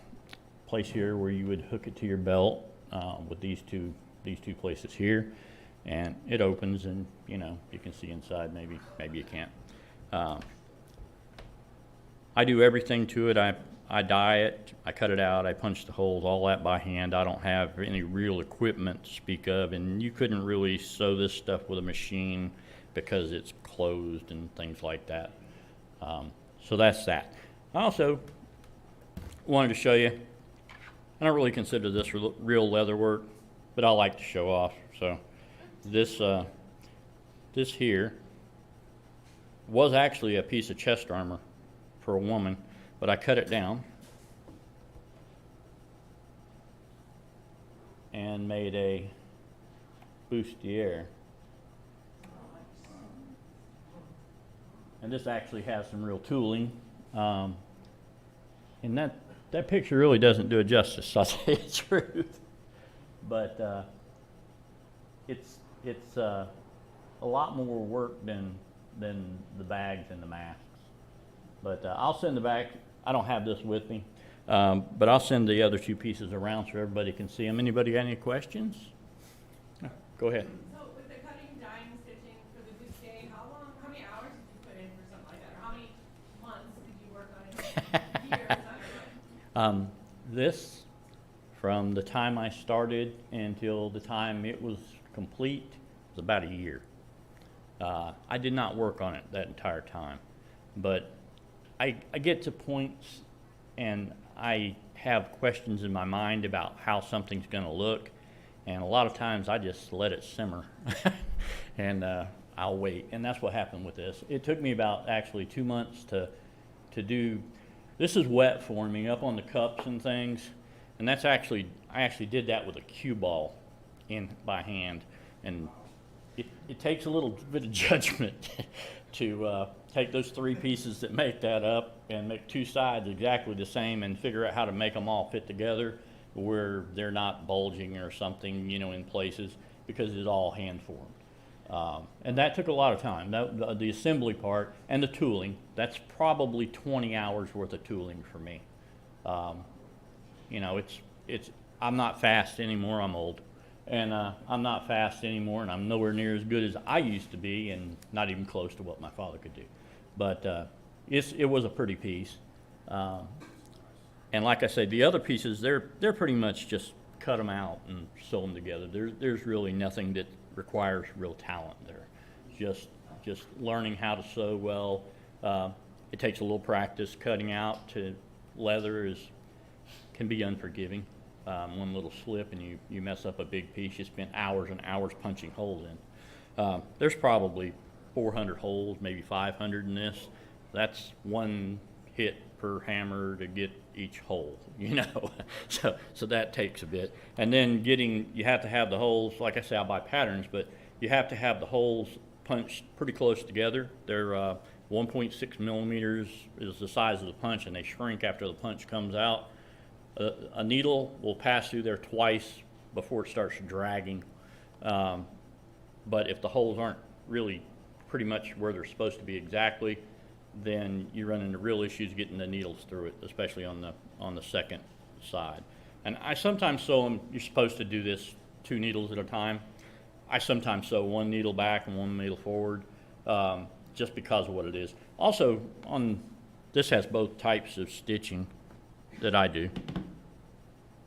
place here where you would hook it to your belt with these two places here, and it opens, and you can see inside. Maybe you can't. I do everything to it. I dye it, I cut it out, I punch the holes, all that by hand. I don't have any real equipment to speak of, and you couldn't really sew this stuff with a machine because it's closed and things like that. So that's that. I also wanted to show you, I don't really consider this real leather work, but I like to show off. So this here was actually a piece of chest armor for a woman, but I cut it down and made a bustier. And this actually has some real tooling. And that picture really doesn't do it justice, I'll tell you the truth. But it's a lot more work than the bags and the masks. But I'll send the back. I don't have this with me, but I'll send the other two pieces around so everybody can see them. Anybody got any questions? Go ahead. So with the cutting, dyeing, stitching for the bustier, how many hours did you put in for something like that? Or how many months did you work on it? Years, I don't know. This, from the time I started until the time it was complete, was about a year. I did not work on it that entire time, but I get to points and I have questions in my mind about how something's going to look, and a lot of times I just let it simmer and I'll wait, and that's what happened with this. It took me about actually 2 months to do. This is wet forming up on the cups and things, and I actually did that with a cue ball by hand, and it takes a little bit of judgment to take those three pieces that make that up and make two sides exactly the same and figure out how to make them all fit together where they're not bulging or something, in places, because it's all hand formed. And that took a lot of time. The assembly part and the tooling, that's probably 20 hours worth of tooling for me. I'm not fast anymore, I'm old. And I'm not fast anymore, and I'm nowhere near as good as I used to be, and not even close to what my father could do. But it was a pretty piece. And like I said, the other pieces, they're pretty much just cut them out and sew them together. There's really nothing that requires real talent there. Just learning how to sew well. It takes a little practice. Cutting out to leather can be unforgiving. One little slip and you mess up a big piece. You spent hours and hours punching holes in. There's probably 400 holes, maybe 500 in this. That's one hit per hammer to get each hole, you know. So that takes a bit. And then you have to have the holes, like I say, I buy patterns, but you have to have the holes punched pretty close together. They're 1.6 millimeters is the size of the punch, and they shrink after the punch comes out. A needle will pass through there twice before it starts dragging. But if the holes aren't really pretty much where they're supposed to be exactly, then you run into real issues getting the needles through it, especially on the second side. And I sometimes sew them. You're supposed to do this 2 needles at a time. I sometimes sew 1 needle back and 1 needle forward, just because of what it is. Also, this has both types of stitching that I do.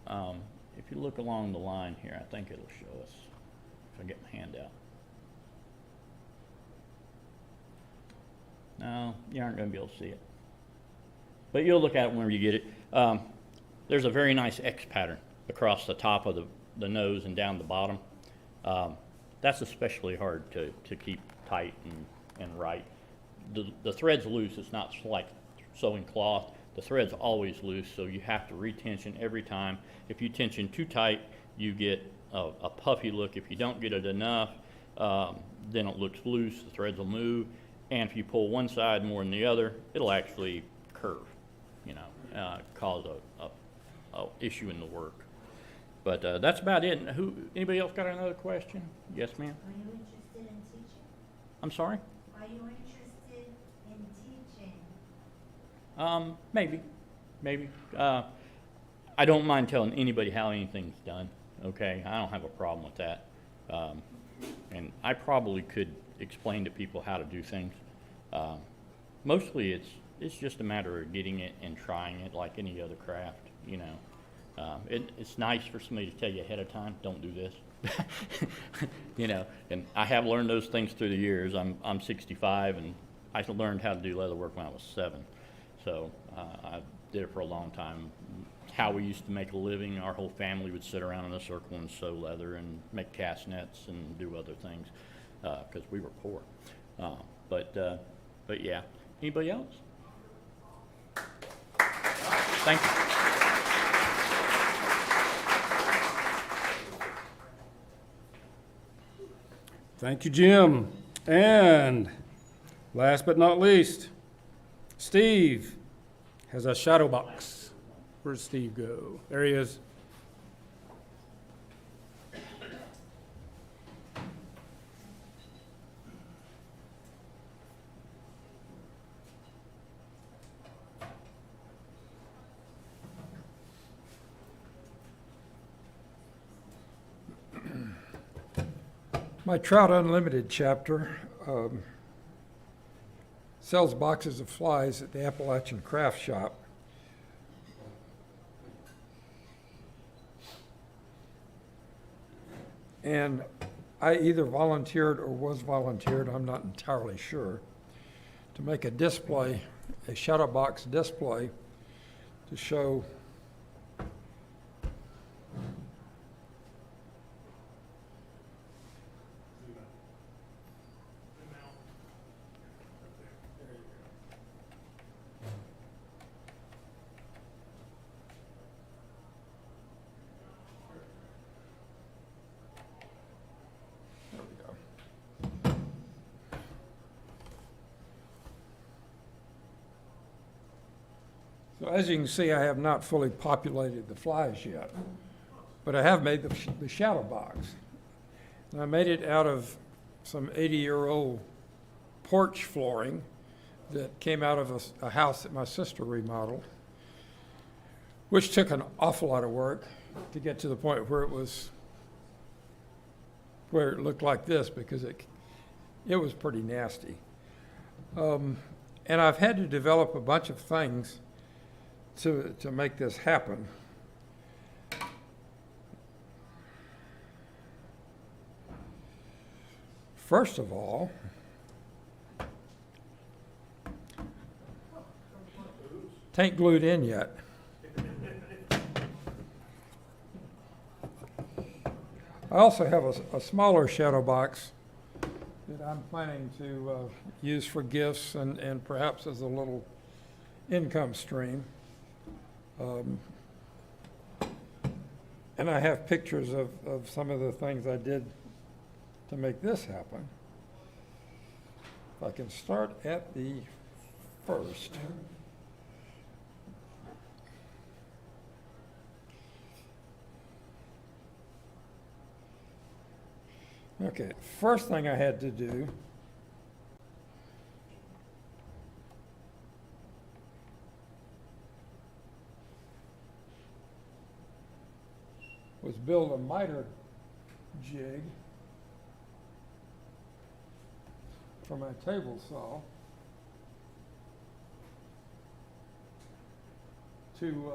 If you look along the line here, I think it'll show us if I get my hand out. No, you aren't going to be able to see it. But you'll look at it whenever you get it. There's a very nice X pattern across the top of the nose and down the bottom. That's especially hard to keep tight and right. The thread's loose. It's not like sewing cloth. The thread's always loose, so you have to retension every time. If you tension too tight, you get a puffy look. If you don't get it enough, then it looks loose. The threads will move. And if you pull one side more than the other, it'll actually curve, you know, cause a issue in the work. But that's about it. Anybody else got another question? Yes, ma'am? Are you interested in teaching? I'm sorry? Are you interested in teaching? Maybe. I don't mind telling anybody how anything's done, okay? I don't have a problem with that. And I probably could explain to people how to do things. Mostly it's just a matter of getting it and trying it like any other craft, you know. It's nice for somebody to tell you ahead of time, don't do this. You know, and I have learned those things through the years. I'm 65, and I learned how to do leather work when I was 7. So I did it for a long time. How we used to make a living, our whole family would sit around in a circle and sew leather and make cast nets and do other things because we were poor. But yeah, anybody else? Thank you. Thank you, Jim. And last but not least, Steve has a shadow box. Where'd Steve go? There he is. My Trout Unlimited chapter sells boxes of flies at the Appalachian Craft Shop. And I either volunteered or was volunteered, I'm not entirely sure, to make a display, a shadow box display to show So as you can see, I have not fully populated the flies yet, but I have made the shadow box. And I made it out of some 80-year-old porch flooring that came out of a house that my sister remodeled, which took an awful lot of work to get to the point where it looked like this, because it was pretty nasty. And I've had to develop a bunch of things to make this happen. First of all, it ain't glued in yet. I also have a smaller shadow box that I'm planning to use for gifts and perhaps as a little income stream. And I have pictures of some of the things I did to make this happen. If I can start at the first. Okay, first thing I had to do was build a miter jig for my table saw to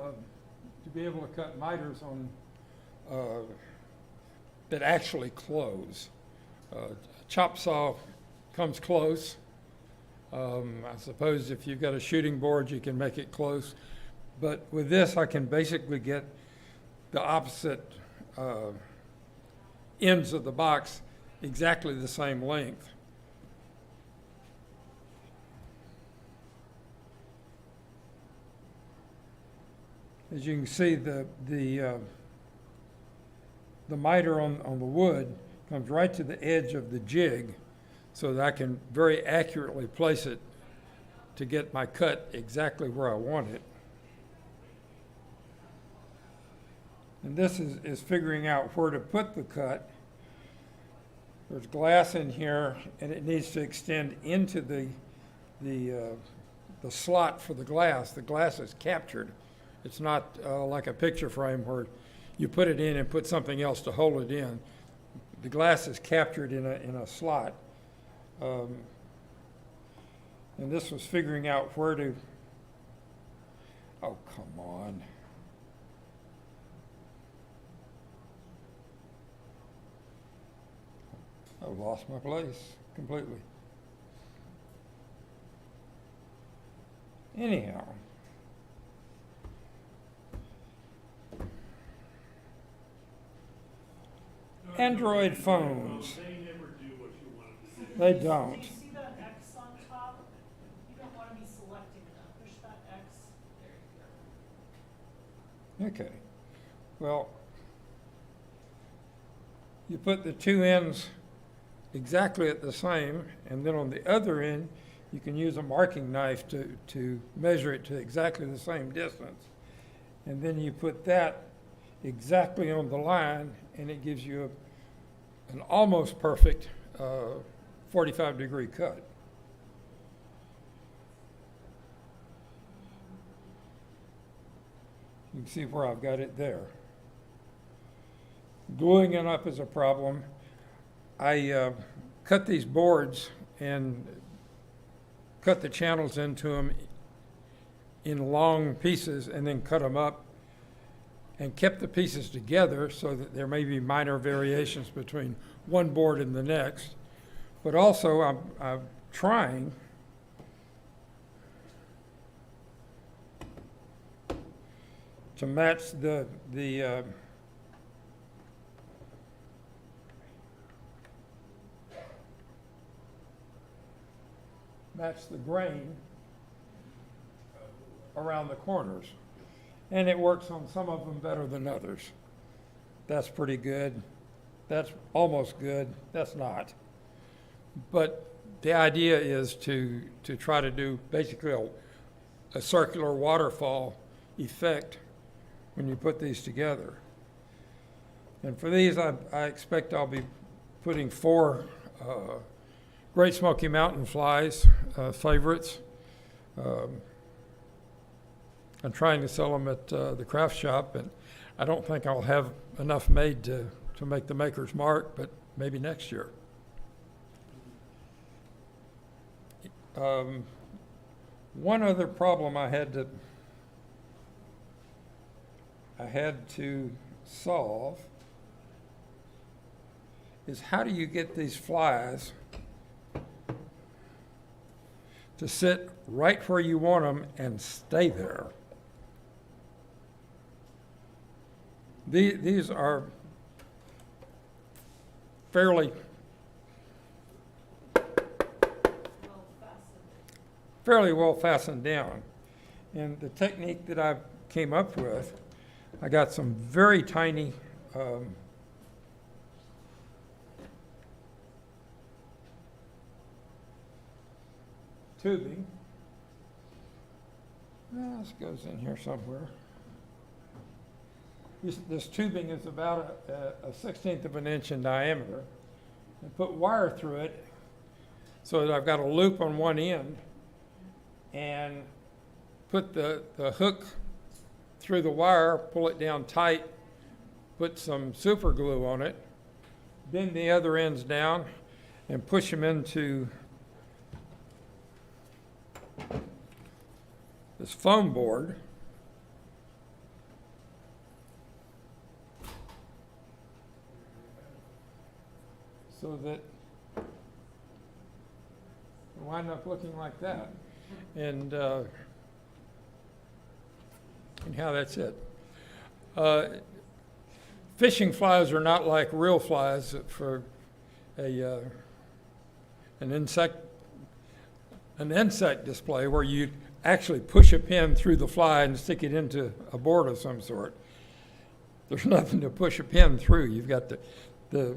be able to cut miters on that actually close. Chop saw comes close. I suppose if you've got a shooting board, you can make it close. But with this, I can basically get the opposite ends of the box exactly the same length. As you can see, the miter on the wood comes right to the edge of the jig so that I can very accurately place it to get my cut exactly where I want it. And this is figuring out where to put the cut. There's glass in here, and it needs to extend into the slot for the glass. The glass is captured. It's not like a picture frame where you put it in and put something else to hold it in. The glass is captured in a slot. And this was figuring out where to, oh, come on. I've lost my place completely. Anyhow. Android phones. They never do what you want them to do. They don't. Do you see that X on top? You don't want to be selecting that. Push that X. There you go. Okay. Well, you put the two ends exactly at the same, and then on the other end, you can use a marking knife to measure it to exactly the same distance. And then you put that exactly on the line, and it gives you an almost perfect 45-degree cut. You can see where I've got it there. Gluing it up is a problem. I cut these boards and cut the channels into them in long pieces and then cut them up and kept the pieces together so that there may be minor variations between one board and the next. But also I'm trying to match the grain around the corners. And it works on some of them better than others. That's pretty good. That's almost good. That's not. But the idea is to try to do basically a circular waterfall effect when you put these together. And for these, I expect I'll be putting 4 Great Smoky Mountain flies, favorites. I'm trying to sell them at the craft shop, and I don't think I'll have enough made to make the Maker's Mark, but maybe next year. One other problem I had to solve is how do you get these flies to sit right where you want them and stay there? These are fairly well fastened down. And the technique that I came up with, I got some very tiny tubing. This goes in here somewhere. This tubing is about a 1/16 of an inch in diameter, and put wire through it so that I've got a loop on one end, and put the hook through the wire, pull it down tight, put some super glue on it, bend the other ends down, and push them into this foam board. So that it wind up looking like that. And how that's it. Fishing flies are not like real flies for an insect display where you actually push a pin through the fly and stick it into a board of some sort. There's nothing to push a pin through. You've got the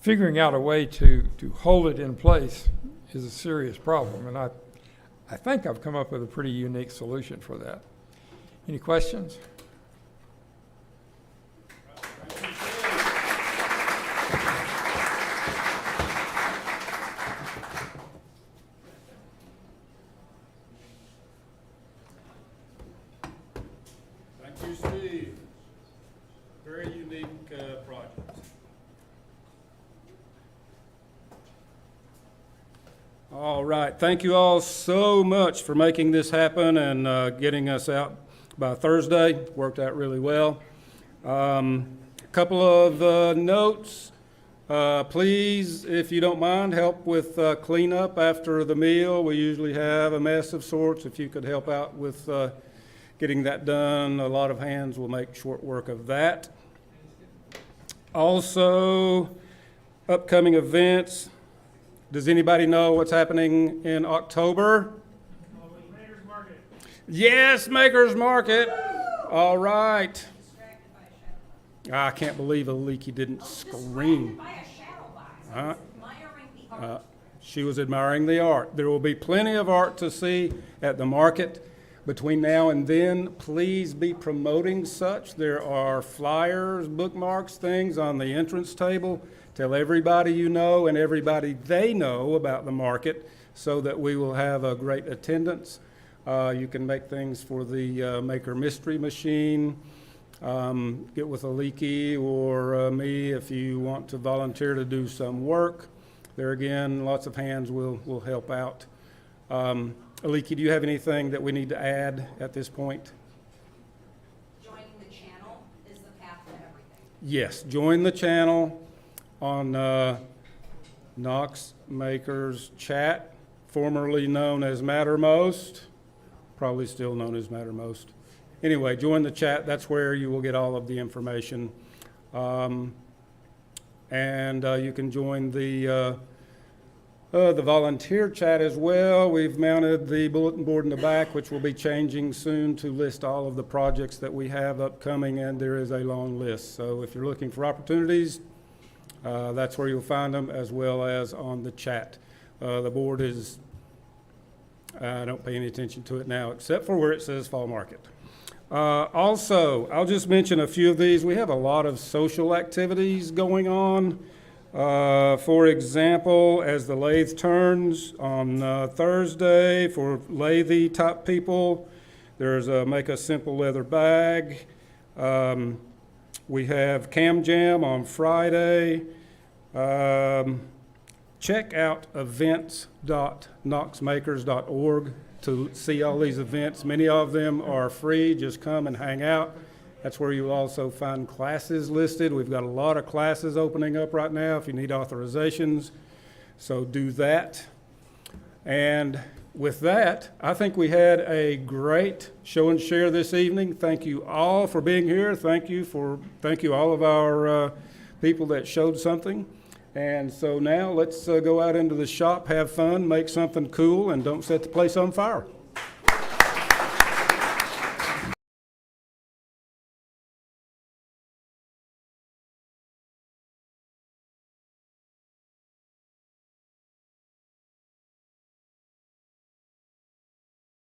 figuring out a way to hold it in place is a serious problem, and I think I've come up with a pretty unique solution for that. Any questions? Thank you, Steve. Very unique project. All right, thank you all so much for making this happen and getting us out by Thursday. Worked out really well. A couple of notes. Please, if you don't mind, help with cleanup after the meal. We usually have a mess of sorts. If you could help out with getting that done, a lot of hands will make short work of that. Also, upcoming events. Does anybody know what's happening in October? Makers Market. Yes, Makers Market. All right. I can't believe a leaky didn't scream. She was admiring the art. There will be plenty of art to see at the market. Between now and then, please be promoting such. There are flyers, bookmarks, things on the entrance table. Tell everybody you know and everybody they know about the market so that we will have a great attendance. You can make things for the Maker Mystery Machine. Get with Aliki or me if you want to volunteer to do some work. There again, lots of hands will help out. Aliki, do you have anything that we need to add at this point? Joining the channel is the path to everything. Yes, join the channel on Knox Makers chat, formerly known as Mattermost, probably still known as Mattermost. Anyway, join the chat. That's where you will get all of the information. And you can join the volunteer chat as well. We've mounted the bulletin board in the back, which will be changing soon to list all of the projects that we have upcoming, and there is a long list. So if you're looking for opportunities, that's where you'll find them, as well as on the chat. The board is, I don't pay any attention to it now, except for where it says Fall Market. Also, I'll just mention a few of these. We have a lot of social activities going on. For example, as the lathe turns on Thursday, for lathe type people, there's a Make a Simple Leather Bag. We have Cam Jam on Friday. Check out events.knoxmakers.org to see all these events. Many of them are free. Just come and hang out. That's where you'll also find classes listed. We've got a lot of classes opening up right now if you need authorizations. So do that. And with that, I think we had a great show and share this evening. Thank you all for being here. Thank you all of our people that showed something. And so now let's go out into the shop, have fun, make something cool, and don't set the place on fire.